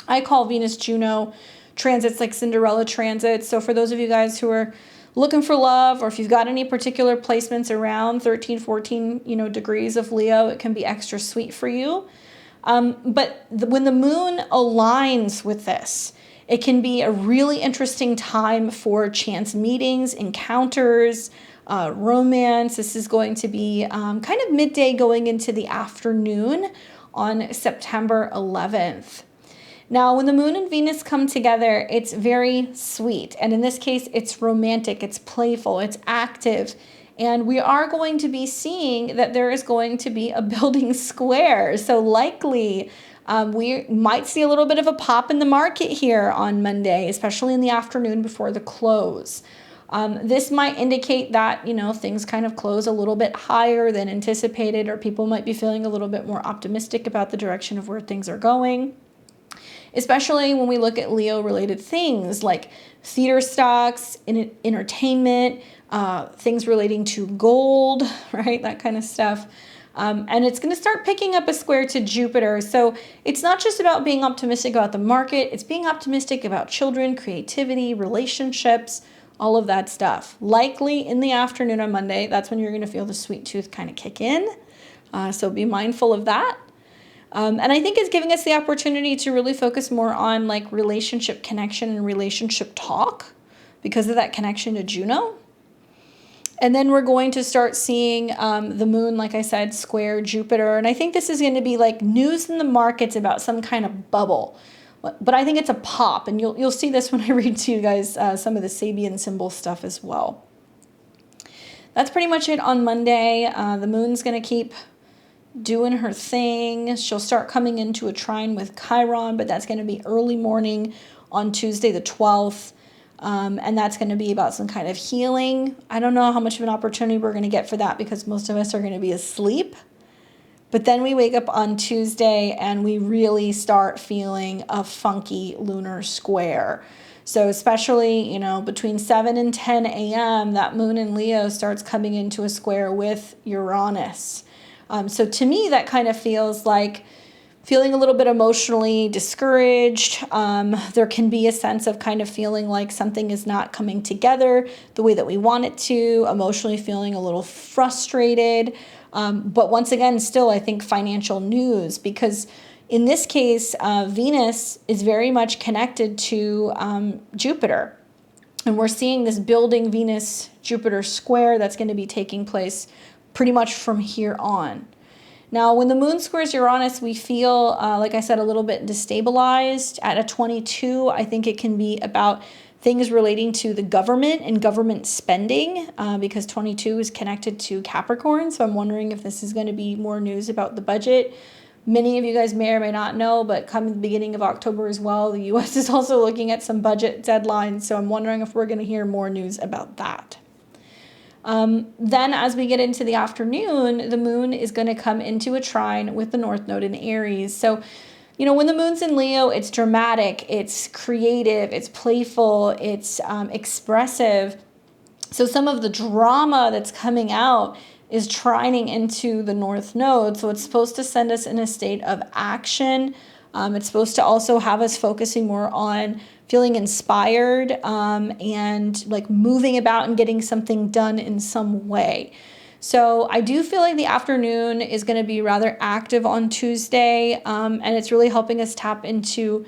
I call Venus-Juno transits like Cinderella transits. So for those of you guys who are looking for love, or if you've got any particular placements around 13, 14, degrees of Leo, it can be extra sweet for you. But when the moon aligns with this, it can be a really interesting time for chance meetings, encounters, romance. This is going to be kind of midday going into the afternoon on September 11th. Now, when the moon and Venus come together, it's very sweet. And in this case, it's romantic, it's playful, it's active. And we are going to be seeing that there is going to be a building square. So likely, we might see a little bit of a pop in the market here on Monday, especially in the afternoon before the close. This might indicate that, things kind of close a little bit higher than anticipated, or people might be feeling a little bit more optimistic about the direction of where things are going. Especially when we look at Leo-related things like theater stocks, entertainment, things relating to gold, right? That kind of stuff. And it's going to start picking up a square to Jupiter. So it's not just about being optimistic about the market. It's being optimistic about children, creativity, relationships, all of that stuff. Likely in the afternoon on Monday, that's when you're going to feel the sweet tooth kind of kick in. So be mindful of that. And I think it's giving us the opportunity to really focus more on like relationship connection and relationship talk because of that connection to Juno. And then we're going to start seeing the moon, like I said, square Jupiter. And I think this is going to be like news in the markets about some kind of bubble. But I think it's a pop. And you'll see this when I read to you guys some of the Sabian symbol stuff as well. That's pretty much it on Monday. The moon's going to keep doing her thing. She'll start coming into a trine with Chiron, but that's going to be early morning on Tuesday the 12th. And that's going to be about some kind of healing. I don't know how much of an opportunity we're going to get for that because most of us are going to be asleep. But then we wake up on Tuesday and we really start feeling a funky lunar square. So especially, between 7 and 10 a.m., that moon in Leo starts coming into a square with Uranus. So to me, that kind of feels like feeling a little bit emotionally discouraged. There can be a sense of kind of feeling like something is not coming together the way that we want it to, emotionally feeling a little frustrated. But once again, still, I think financial news, because in this case, Venus is very much connected to Jupiter. And we're seeing this building Venus-Jupiter square that's going to be taking place pretty much from here on. Now, when the moon squares Uranus, we feel, like I said, a little bit destabilized. At a 22, I think it can be about things relating to the government and government spending, because 22 is connected to Capricorn. So I'm wondering if this is going to be more news about the budget. Many of you guys may or may not know, but come the beginning of October as well, the U.S. is also looking at some budget deadlines. So I'm wondering if we're going to hear more news about that. Then as we get into the afternoon, the moon is going to come into a trine with the North Node in Aries. So, when the moon's in Leo, it's dramatic, it's creative, it's playful, it's expressive. So some of the drama that's coming out is trining into the North Node. So it's supposed to send us in a state of action. It's supposed to also have us focusing more on feeling inspired and like moving about and getting something done in some way. So I do feel like the afternoon is going to be rather active on Tuesday, and it's really helping us tap into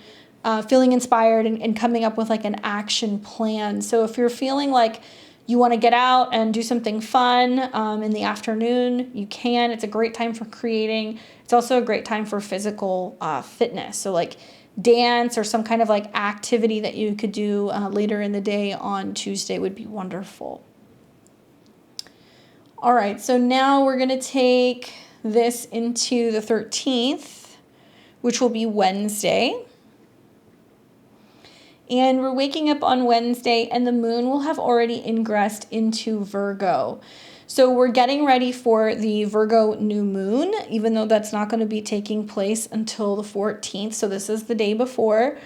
feeling inspired and coming up with like an action plan. So if you're feeling like you want to get out and do something fun in the afternoon, you can. It's a great time for creating. It's also a great time for physical fitness. So like dance or some kind of like activity that you could do later in the day on Tuesday would be wonderful. All right, so now we're going to take this into the 13th, which will be Wednesday. And we're waking up on Wednesday and the moon will have already ingressed into Virgo. So we're getting ready for the Virgo new moon, even though that's not going to be taking place until the 14th. So this is the day before.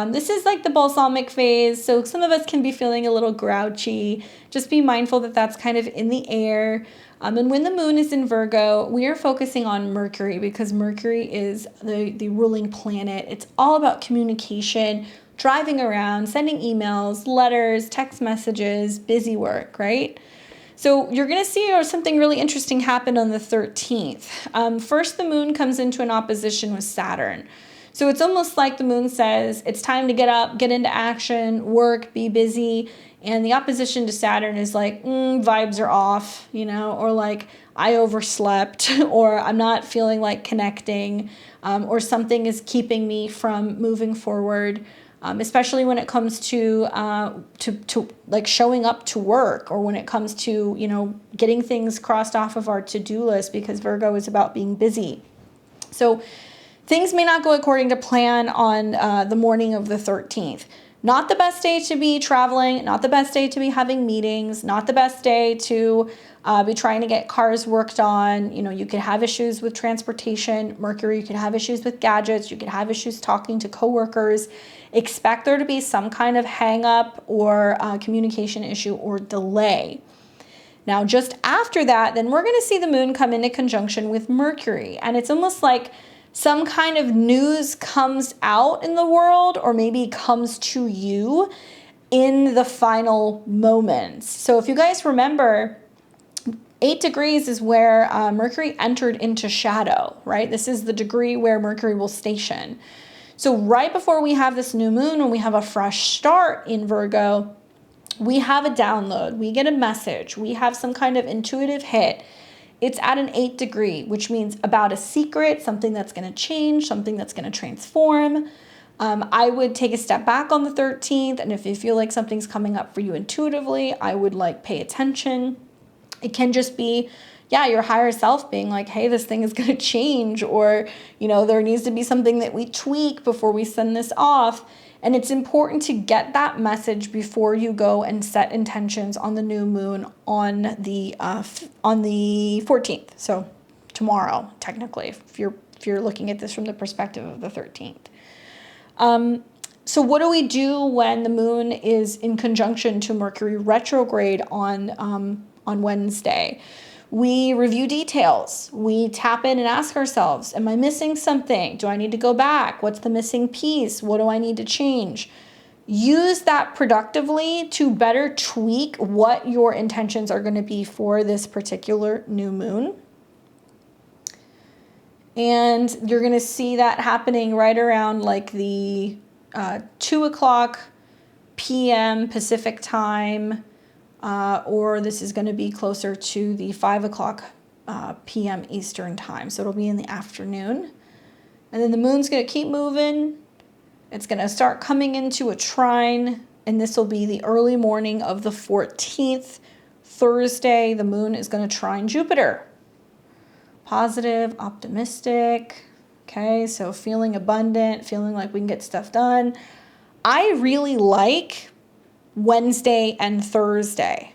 This is like the balsamic phase. So some of us can be feeling a little grouchy. Just be mindful that that's kind of in the air. And when the moon is in Virgo, we are focusing on Mercury because Mercury is the ruling planet. It's all about communication, driving around, sending emails, letters, text messages, busy work, right? So you're going to see something really interesting happen on the 13th. First, the moon comes into an opposition with Saturn. So it's almost like the moon says, it's time to get up, get into action, work, be busy. And the opposition to Saturn is like, vibes are off, or like I overslept, or I'm not feeling like connecting, or something is keeping me from moving forward. Especially when it comes to like showing up to work, or when it comes to, getting things crossed off of our to-do list, because Virgo is about being busy. So things may not go according to plan on the morning of the 13th. Not the best day to be traveling, not the best day to be having meetings, not the best day to be trying to get cars worked on. You could have issues with transportation. Mercury, you could have issues with gadgets. You could have issues talking to coworkers. Expect there to be some kind of hang up or communication issue or delay. Now, just after that, then we're going to see the moon come into conjunction with Mercury. And it's almost like some kind of news comes out in the world, or maybe comes to you in the final moments. So if you guys remember, 8 degrees is where Mercury entered into shadow, right? This is the degree where Mercury will station. So right before we have this new moon, when we have a fresh start in Virgo, we have a download, we get a message, we have some kind of intuitive hit. It's at an 8 degree, which means about a secret, something that's going to change, something that's going to transform. I would take a step back on the 13th. And if you feel like something's coming up for you intuitively, I would pay attention. It can just be, your higher self being like, hey, this thing is going to change, or, there needs to be something that we tweak before we send this off. And it's important to get that message before you go and set intentions on the new moon on the 14th. So tomorrow, technically, if you're looking at this from the perspective of the 13th. So what do we do when the moon is in conjunction to Mercury retrograde on Wednesday? We review details. We tap in and ask ourselves, am I missing something? Do I need to go back? What's the missing piece? What do I need to change? Use that productively to better tweak what your intentions are going to be for this particular new moon. And you're going to see that happening right around the 2 o'clock p.m. Pacific time, or this is going to be closer to the 5 o'clock p.m. Eastern time. So it'll be in the afternoon. And then the moon's going to keep moving. It's going to start coming into a trine, and this will be the early morning of the 14th. Thursday, the moon is going to trine Jupiter. Positive, optimistic. Okay, so feeling abundant, feeling like we can get stuff done. I really like Wednesday and Thursday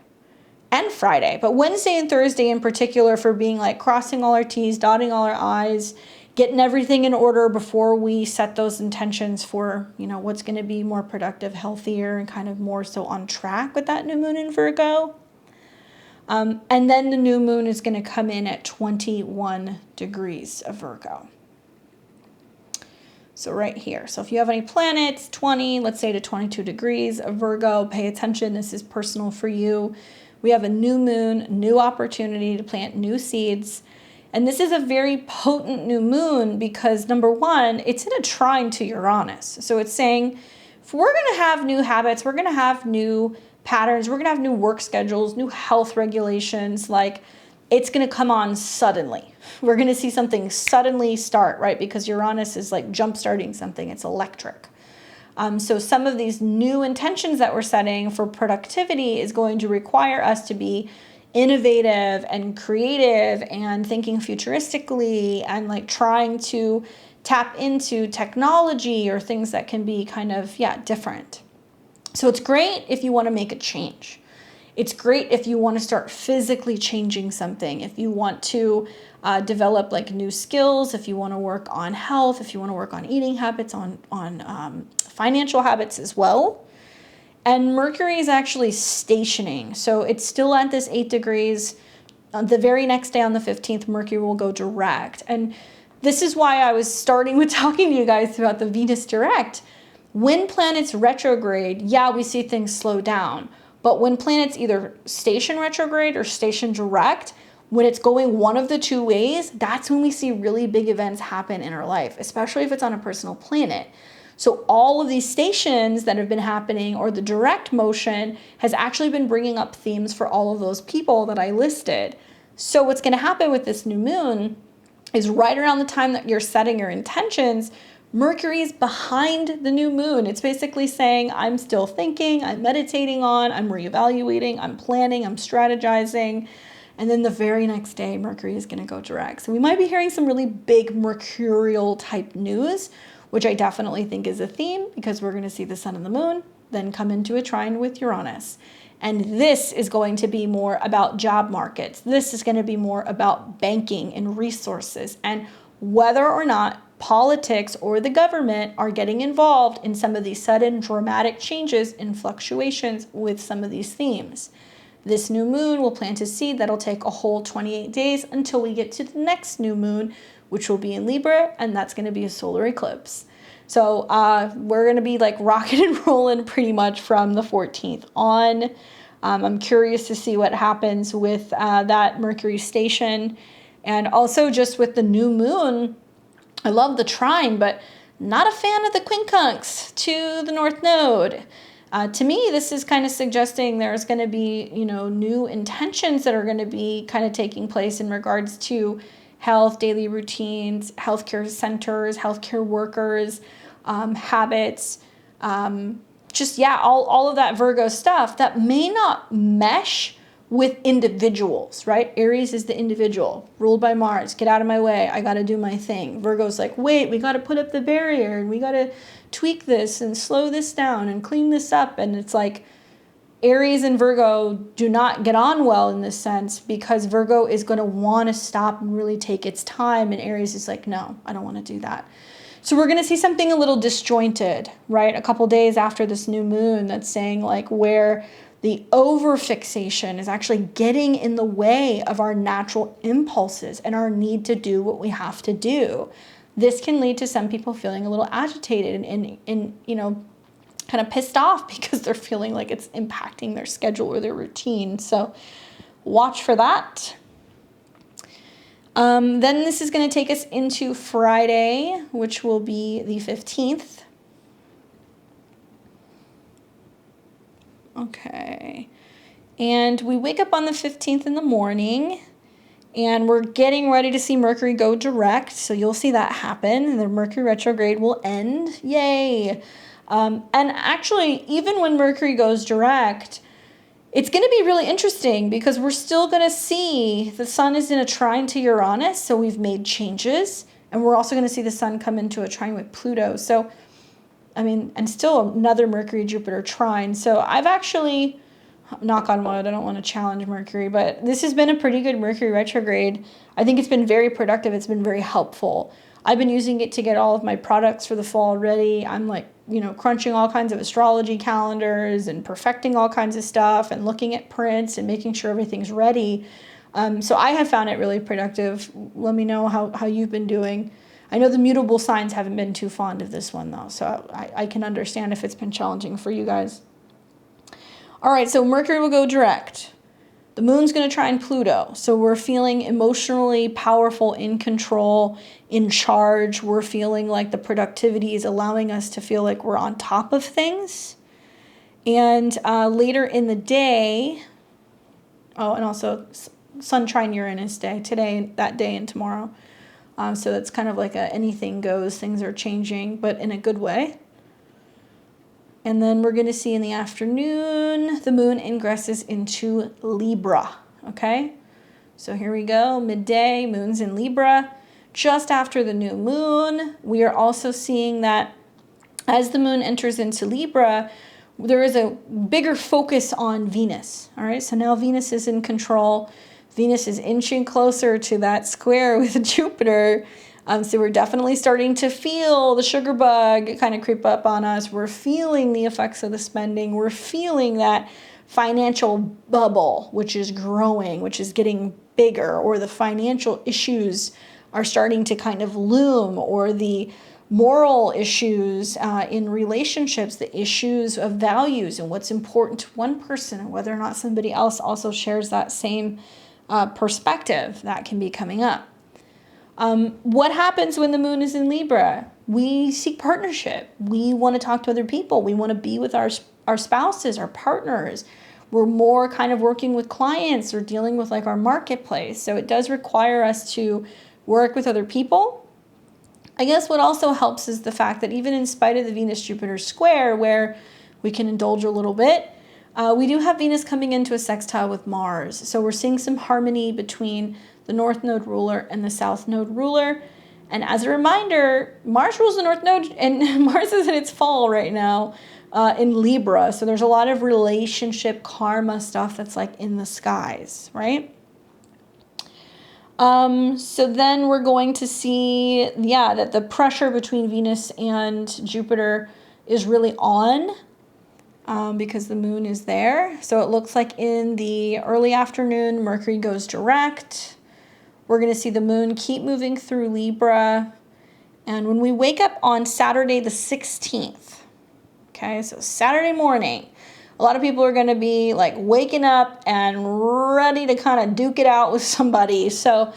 and Friday, but Wednesday and Thursday in particular for being crossing all our T's, dotting all our I's, getting everything in order before we set those intentions for, what's going to be more productive, healthier, and kind of more so on track with that new moon in Virgo. And then the new moon is going to come in at 21 degrees of Virgo. So right here. So if you have any planets, 20, let's say to 22 degrees of Virgo, pay attention. This is personal for you. We have a new moon, new opportunity to plant new seeds. And this is a very potent new moon because, number one, it's in a trine to Uranus. So it's saying, if we're going to have new habits, we're going to have new patterns, we're going to have new work schedules, new health regulations, it's going to come on suddenly. We're going to see something suddenly start, right? Because Uranus is jump-starting something. It's electric. So some of these new intentions that we're setting for productivity is going to require us to be innovative and creative and thinking futuristically and trying to tap into technology or things that can be kind of, different. So it's great if you want to make a change. It's great if you want to start physically changing something, if you want to develop like new skills, if you want to work on health, if you want to work on eating habits, on financial habits as well. And Mercury is actually stationing. So it's still at this 8 degrees. The very next day on the 15th, Mercury will go direct. And this is why I was starting with talking to you guys about the Venus direct. When planets retrograde, yeah, we see things slow down. But when planets either station retrograde or station direct, when it's going one of the two ways, that's when we see really big events happen in our life, especially if it's on a personal planet. So all of these stations that have been happening, or the direct motion, has actually been bringing up themes for all of those people that I listed. So what's going to happen with this new moon is right around the time that you're setting your intentions, Mercury is behind the new moon. It's basically saying, I'm still thinking, I'm meditating on, I'm reevaluating, I'm planning, I'm strategizing. And then the very next day, Mercury is going to go direct. So we might be hearing some really big mercurial type news, which I definitely think is a theme, because we're going to see the sun and the moon then come into a trine with Uranus. And this is going to be more about job markets. This is going to be more about banking and resources, and whether or not politics or the government are getting involved in some of these sudden dramatic changes and fluctuations with some of these themes. This new moon will plant a seed that'll take a whole 28 days until we get to the next new moon, which will be in Libra, and that's going to be a solar eclipse. So we're going to be like rocking and rolling pretty much from the 14th on. I'm curious to see what happens with that Mercury station, and also just with the new moon. I love the trine, but not a fan of the quincunx to the North Node. To me, this is kind of suggesting there's going to be, new intentions that are going to be kind of taking place in regards to health, daily routines, healthcare centers, healthcare workers, habits, all of that Virgo stuff that may not mesh with individuals, right? Aries is the individual, ruled by Mars. Get out of my way. I got to do my thing. Virgo's like, wait, we got to put up the barrier, and we got to tweak this and slow this down and clean this up. And it's like Aries and Virgo do not get on well in this sense, because Virgo is going to want to stop and really take its time. And Aries is like, no, I don't want to do that. So we're going to see something a little disjointed, right? A couple days after this new moon, that's saying like where the over-fixation is actually getting in the way of our natural impulses and our need to do what we have to do. This can lead to some people feeling a little agitated and kind of pissed off because they're feeling like it's impacting their schedule or their routine. So watch for that. Then this is going to take us into Friday, which will be the 15th. Okay. And we wake up on the 15th in the morning, and we're getting ready to see Mercury go direct. So you'll see that happen, and the Mercury retrograde will end. Yay. And actually, even when Mercury goes direct, it's going to be really interesting, because we're still going to see the sun is in a trine to Uranus. So we've made changes, and we're also going to see the sun come into a trine with Pluto. So and still another Mercury-Jupiter trine. So I've actually, knock on wood, I don't want to challenge Mercury, but this has been a pretty good Mercury retrograde. I think it's been very productive. It's been very helpful. I've been using it to get all of my products for the fall ready. I'm crunching all kinds of astrology calendars and perfecting all kinds of stuff and looking at prints and making sure everything's ready. So I have found it really productive. Let me know how you've been doing. I know the mutable signs haven't been too fond of this one, though, so I can understand if it's been challenging for you guys. All right, so Mercury will go direct. The moon's going to trine Pluto, so we're feeling emotionally powerful, in control, in charge. We're feeling like the productivity is allowing us to feel like we're on top of things. And later in the day, and also Sun trine Uranus day, today, that day, and tomorrow. So that's kind of like anything goes, things are changing, but in a good way. And then we're going to see in the afternoon, the moon ingresses into Libra, okay? So here we go, midday, moon's in Libra. Just after the new moon, we are also seeing that as the moon enters into Libra, there is a bigger focus on Venus. All right, so now Venus is in control. Venus is inching closer to that square with Jupiter. So we're definitely starting to feel the sugar bug kind of creep up on us. We're feeling the effects of the spending. We're feeling that financial bubble, which is growing, which is getting bigger, or the financial issues are starting to kind of loom, or the moral issues in relationships, the issues of values and what's important to one person and whether or not somebody else also shares that same perspective that can be coming up. What happens when the moon is in Libra? We seek partnership. We want to talk to other people. We want to be with our spouses, our partners. We're more kind of working with clients or dealing with like our marketplace. So it does require us to work with other people. I guess what also helps is the fact that even in spite of the Venus-Jupiter square, where we can indulge a little bit, we do have Venus coming into a sextile with Mars. So we're seeing some harmony between the North Node ruler and the South Node ruler. And as a reminder, Mars rules the North Node, and Mars is in its fall right now in Libra. So there's a lot of relationship karma stuff that's like in the skies, right? So then we're going to see, that the pressure between Venus and Jupiter is really on because the moon is there. So it looks like in the early afternoon, Mercury goes direct. We're going to see the moon keep moving through Libra. And when we wake up on Saturday the 16th, okay, so Saturday morning, a lot of people are going to be like waking up and ready to kind of duke it out with somebody. So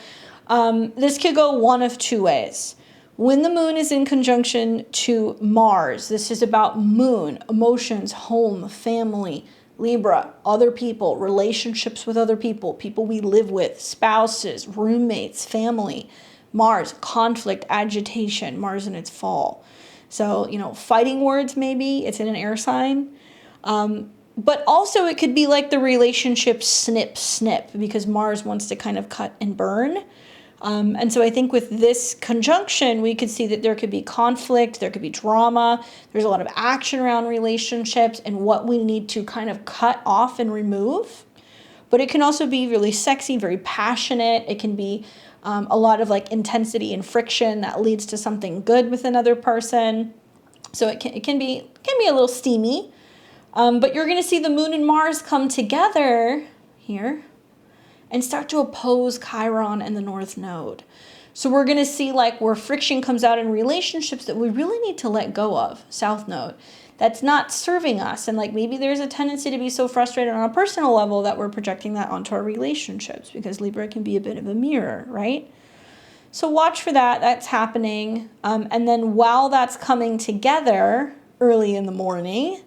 this could go one of two ways. When the moon is in conjunction to Mars, this is about moon, emotions, home, family, Libra, other people, relationships with other people, people we live with, spouses, roommates, family. Mars, conflict, agitation, Mars in its fall. So, fighting words maybe, it's in an air sign. But also it could be like the relationship snip, because Mars wants to kind of cut and burn. And so I think with this conjunction, we could see that there could be conflict, there could be drama, there's a lot of action around relationships and what we need to kind of cut off and remove. But it can also be really sexy, very passionate. It can be a lot of like intensity and friction that leads to something good with another person. So it can be a little steamy. But you're going to see the moon and Mars come together here and start to oppose Chiron and the North Node. So we're going to see like where friction comes out in relationships that we really need to let go of, South Node, that's not serving us. And like maybe there's a tendency to be so frustrated on a personal level that we're projecting that onto our relationships, because Libra can be a bit of a mirror, right? So watch for that. That's happening. And then while that's coming together early in the morning,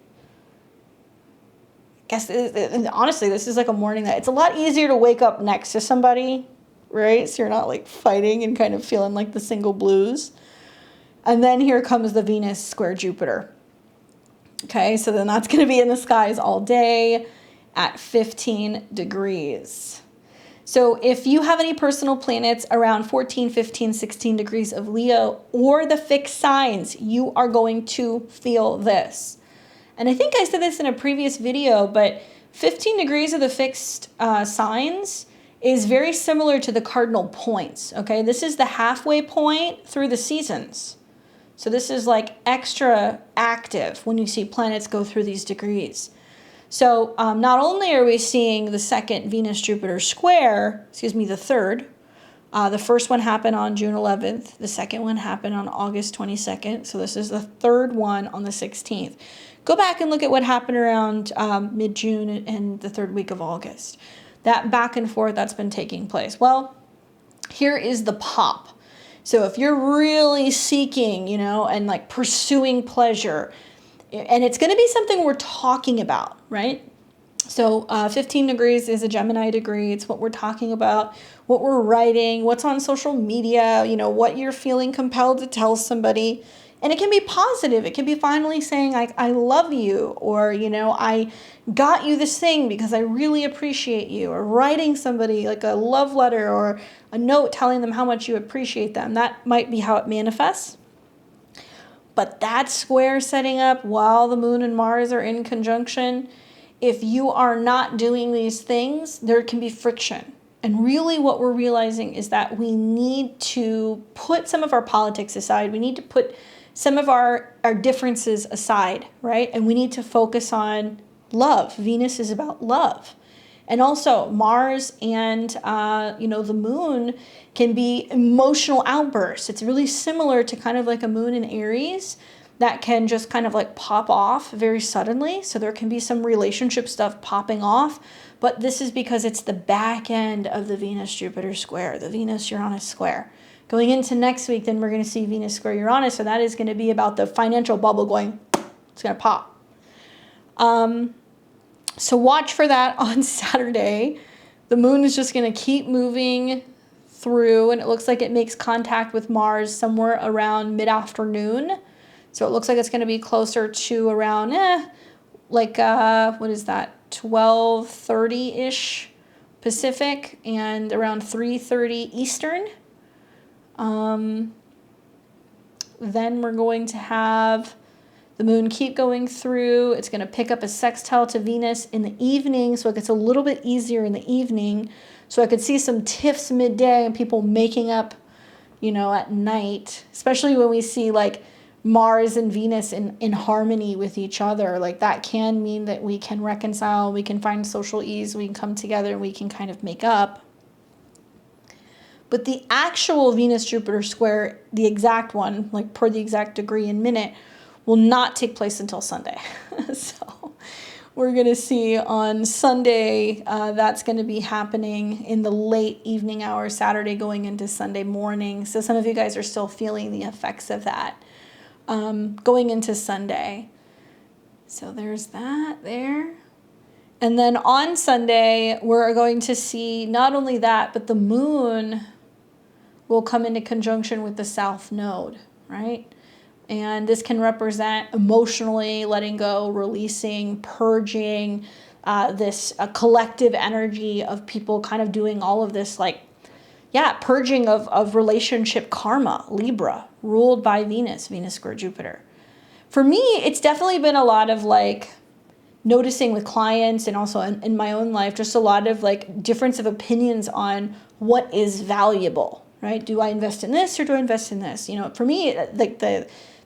honestly, this is like a morning that it's a lot easier to wake up next to somebody, right? So you're not like fighting and kind of feeling like the single blues. And then here comes the Venus square Jupiter. Okay, so then that's going to be in the skies all day at 15 degrees. So if you have any personal planets around 14, 15, 16 degrees of Leo or the fixed signs, you are going to feel this. And I think I said this in a previous video, but 15 degrees of the fixed signs is very similar to the cardinal points, okay? This is the halfway point through the seasons. So this is like extra active when you see planets go through these degrees. So not only are we seeing the second Venus-Jupiter square, the third. The first one happened on June 11th. The second one happened on August 22nd. So this is the third one on the 16th. Go back and look at what happened around mid-June and the third week of August. That back and forth that's been taking place. Well, here is the pop. So if you're really seeking, and like pursuing pleasure, and it's going to be something we're talking about, right? So 15 degrees is a Gemini degree. It's what we're talking about, what we're writing, what's on social media, what you're feeling compelled to tell somebody. And it can be positive. It can be finally saying, like, I love you, or, I got you this thing because I really appreciate you, or writing somebody like a love letter or a note telling them how much you appreciate them. That might be how it manifests. But that square setting up while the moon and Mars are in conjunction, if you are not doing these things, there can be friction. And really what we're realizing is that we need to put some of our politics aside. We need to put some of our differences aside, right? And we need to focus on love. Venus is about love. And also Mars and, the moon can be emotional outbursts. It's really similar to kind of like a moon in Aries that can just kind of like pop off very suddenly. So there can be some relationship stuff popping off, but this is because it's the back end of the Venus-Jupiter square, the Venus-Uranus square. Going into next week, then we're going to see Venus square Uranus, so that is going to be about the financial bubble going, it's going to pop. So watch for that on Saturday. The moon is just going to keep moving through, and it looks like it makes contact with Mars somewhere around mid-afternoon. So it looks like it's going to be closer to around, what is that, 12:30-ish Pacific and around 3:30 Eastern. Then we're going to have the moon keep going through. It's going to pick up a sextile to Venus in the evening, so it gets a little bit easier in the evening. So I could see some tiffs midday and people making up, at night, especially when we see like Mars and Venus in harmony with each other. Like that can mean that we can reconcile, we can find social ease, we can come together and we can kind of make up. But the actual Venus-Jupiter square, the exact one, like per the exact degree and minute, will not take place until Sunday. So we're going to see on Sunday, that's going to be happening in the late evening hours, Saturday going into Sunday morning. So some of you guys are still feeling the effects of that going into Sunday. So there's that there. And then on Sunday, we're going to see not only that, but the moon will come into conjunction with the South Node, right? And this can represent emotionally letting go, releasing, purging, this collective energy of people kind of doing all of this, purging of relationship karma, Libra, ruled by Venus, Venus square Jupiter. For me, it's definitely been a lot of noticing with clients and also in my own life, just a lot of difference of opinions on what is valuable, right? Do I invest in this or do I invest in this? For me,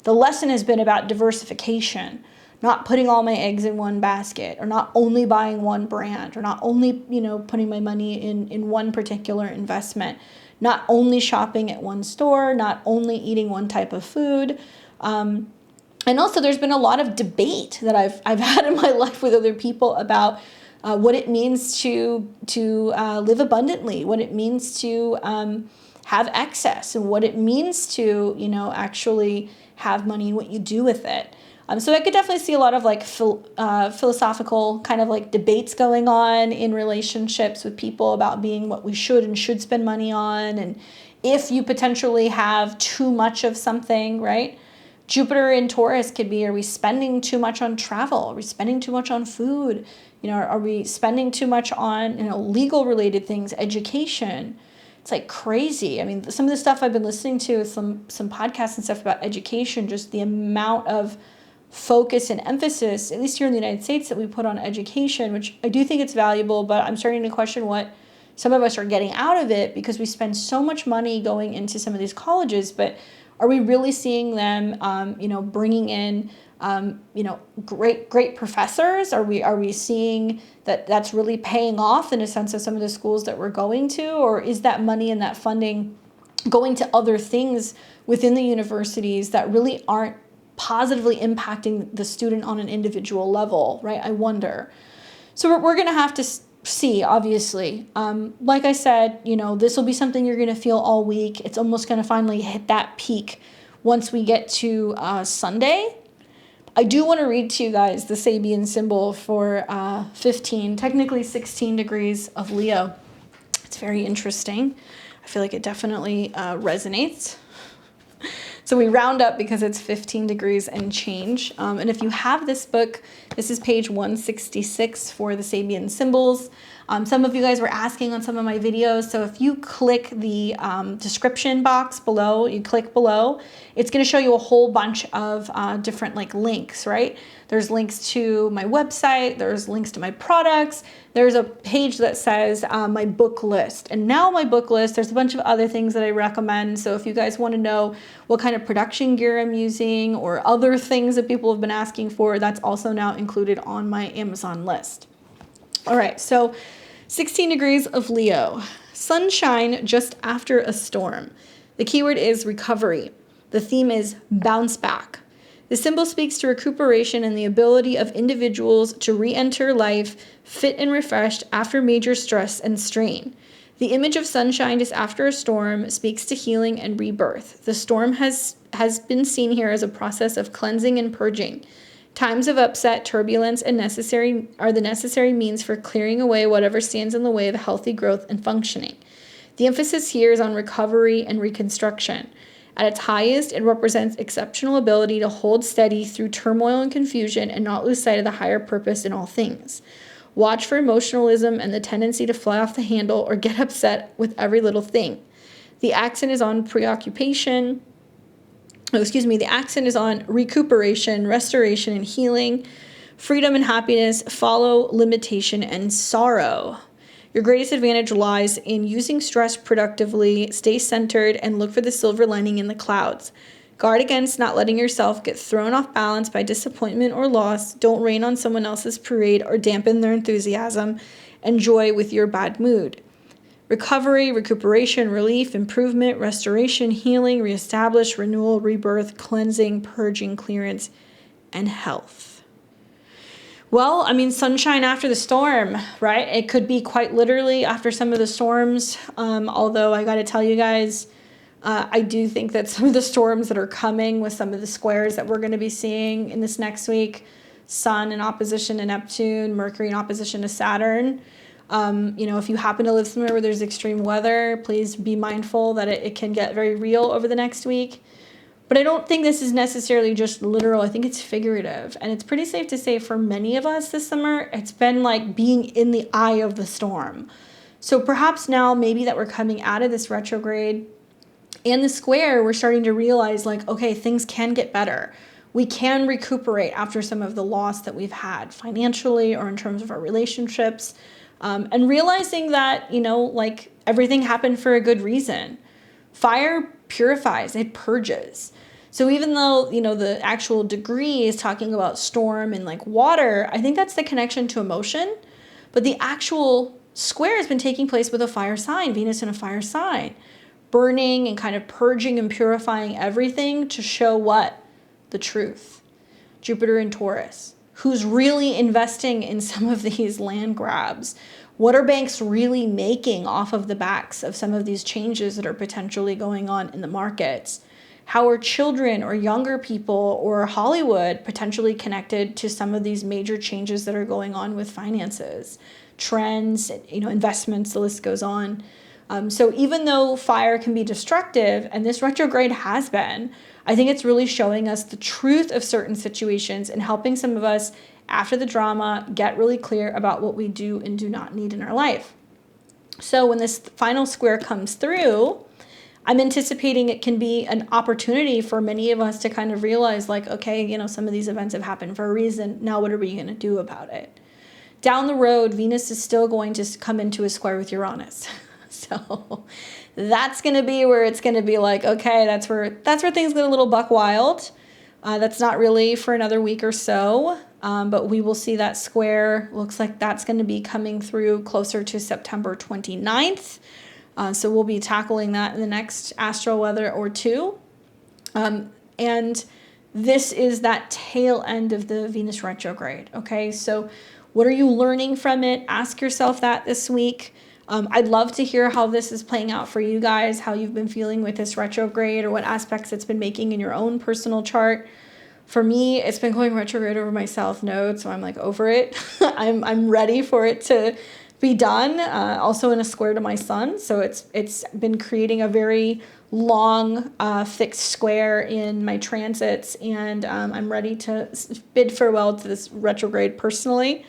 the lesson has been about diversification, not putting all my eggs in one basket, or not only buying one brand, or not only, putting my money in one particular investment, not only shopping at one store, not only eating one type of food. And also there's been a lot of debate that I've had in my life with other people about what it means to live abundantly, what it means to have excess, and what it means to, actually have money and what you do with it. So I could definitely see a lot of philosophical kind of debates going on in relationships with people about being what we should and should spend money on. And if you potentially have too much of something, right? Jupiter in Taurus could be, are we spending too much on travel? Are we spending too much on food? Are we spending too much on, legal related things, education? It's crazy. I mean, some of the stuff I've been listening to, some podcasts and stuff about education, just the amount of focus and emphasis, at least here in the United States, that we put on education, which I do think it's valuable, but I'm starting to question what some of us are getting out of it, because we spend so much money going into some of these colleges, but are we really seeing them, bringing in, great professors? Are we seeing that that's really paying off in a sense of some of the schools that we're going to, or is that money and that funding going to other things within the universities that really aren't positively impacting the student on an individual level, right? I wonder. So we're going to have to see, obviously. Like I said, this will be something you're going to feel all week. It's almost going to finally hit that peak once we get to Sunday. I do want to read to you guys the Sabian symbol for 15, technically 16 degrees of Leo. It's very interesting. I feel like it definitely resonates. So we round up because it's 15 degrees and change. And if you have this book, This is page 166 for the Sabian Symbols. Some of you guys were asking on some of my videos, so if you click the description box below, you click below, it's going to show you a whole bunch of different like links, right? There's links to my website, there's links to my products, there's a page that says my book list. And now my book list, there's a bunch of other things that I recommend. So if you guys want to know what kind of production gear I'm using or other things that people have been asking for, that's also now included on my Amazon list. All right, so 16 degrees of Leo, sunshine just after a storm. The keyword is recovery. The theme is bounce back. The symbol speaks to recuperation and the ability of individuals to re-enter life fit and refreshed after major stress and strain. The image of sunshine just after a storm speaks to healing and rebirth. The storm has been seen here as a process of cleansing and purging. Times of upset, turbulence, and the necessary means for clearing away whatever stands in the way of healthy growth and functioning. The emphasis here is on recovery and reconstruction. At its highest, it represents exceptional ability to hold steady through turmoil and confusion and not lose sight of the higher purpose in all things. Watch for emotionalism and the tendency to fly off the handle or get upset with every little thing. The accent is on the accent is on recuperation, restoration, and healing. Freedom and happiness follow limitation and sorrow. Your greatest advantage lies in using stress productively, stay centered, and look for the silver lining in the clouds. Guard against not letting yourself get thrown off balance by disappointment or loss. Don't rain on someone else's parade or dampen their enthusiasm and joy with your bad mood. Recovery, recuperation, relief, improvement, restoration, healing, reestablish, renewal, rebirth, cleansing, purging, clearance, and health. Well, I mean, sunshine after the storm, right? It could be quite literally after some of the storms. Although I got to tell you guys, I do think that some of the storms that are coming with some of the squares that we're going to be seeing in this next week, Sun in opposition to Neptune, Mercury in opposition to Saturn. If you happen to live somewhere where there's extreme weather, please be mindful that it can get very real over the next week. But I don't think this is necessarily just literal. I think it's figurative. And it's pretty safe to say for many of us this summer, it's been like being in the eye of the storm. So perhaps now maybe that we're coming out of this retrograde and the square, we're starting to realize like, okay, things can get better. We can recuperate after some of the loss that we've had financially or in terms of our relationships. And realizing that, like everything happened for a good reason. Fire purifies, it purges. So even though, the actual degree is talking about storm and like water, I think that's the connection to emotion. But the actual square has been taking place with a fire sign, Venus in a fire sign, burning and kind of purging and purifying everything to show what? The truth. Jupiter in Taurus. Who's really investing in some of these land grabs? What are banks really making off of the backs of some of these changes that are potentially going on in the markets? How are children or younger people or Hollywood potentially connected to some of these major changes that are going on with finances, trends, investments, the list goes on. So even though fire can be destructive, and this retrograde has been, I think it's really showing us the truth of certain situations and helping some of us, after the drama, get really clear about what we do and do not need in our life. So when this final square comes through, I'm anticipating it can be an opportunity for many of us to kind of realize like, okay, some of these events have happened for a reason. Now what are we going to do about it? Down the road, Venus is still going to come into a square with Uranus. So that's going to be where it's going to be like, okay, that's where things get a little buck wild. That's not really for another week or so, but we will see that square. Looks like that's going to be coming through closer to September 29th. So we'll be tackling that in the next astro weather or two. And this is that tail end of the Venus retrograde. Okay, so what are you learning from it? Ask yourself that this week. I'd love to hear how this is playing out for you guys, how you've been feeling with this retrograde or what aspects it's been making in your own personal chart. For me, it's been going retrograde over my south node, so I'm like over it. I'm ready for it be done. Also in a square to my sun, so it's been creating a very long fixed square in my transits, and I'm ready to bid farewell to this retrograde personally.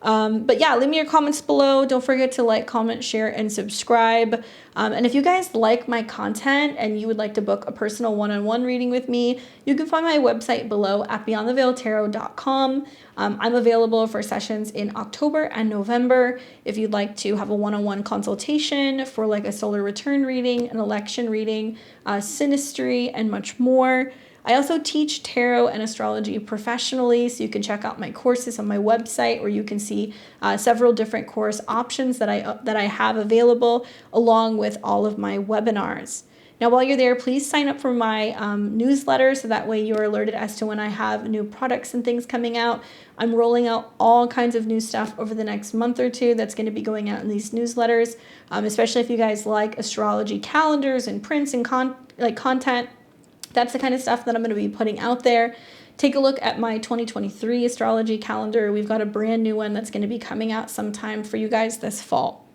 But yeah, leave me your comments below. Don't forget to like, comment, share, and subscribe. And if you guys like my content and you would like to book a personal one-on-one reading with me, you can find my website below at beyondtheveiltarot.com. I'm available for sessions in October and November if you'd like to have a one-on-one consultation for like a solar return reading, an election reading, synastry, and much more. I also teach tarot and astrology professionally, so you can check out my courses on my website, where you can see several different course options that I have available, along with all of my webinars. Now, while you're there, please sign up for my newsletter, so that way you're alerted as to when I have new products and things coming out. I'm rolling out all kinds of new stuff over the next month or two that's going to be going out in these newsletters, especially if you guys like astrology calendars and prints and content. That's the kind of stuff that I'm going to be putting out there. Take a look at my 2023 astrology calendar. We've got a brand new one that's going to be coming out sometime for you guys this fall.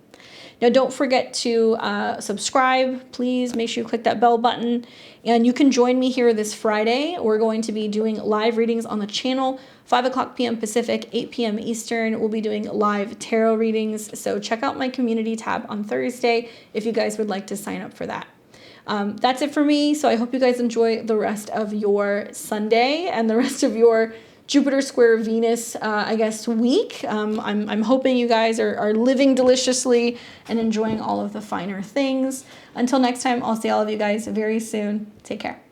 Now, don't forget to subscribe. Please make sure you click that bell button. And you can join me here this Friday. We're going to be doing live readings on the channel, 5 o'clock p.m. Pacific, 8 p.m. Eastern. We'll be doing live tarot readings. So check out my community tab on Thursday if you guys would like to sign up for that. That's it for me. So I hope you guys enjoy the rest of your Sunday and the rest of your Jupiter square Venus, week. I'm hoping you guys are living deliciously and enjoying all of the finer things. Until next time, I'll see all of you guys very soon. Take care.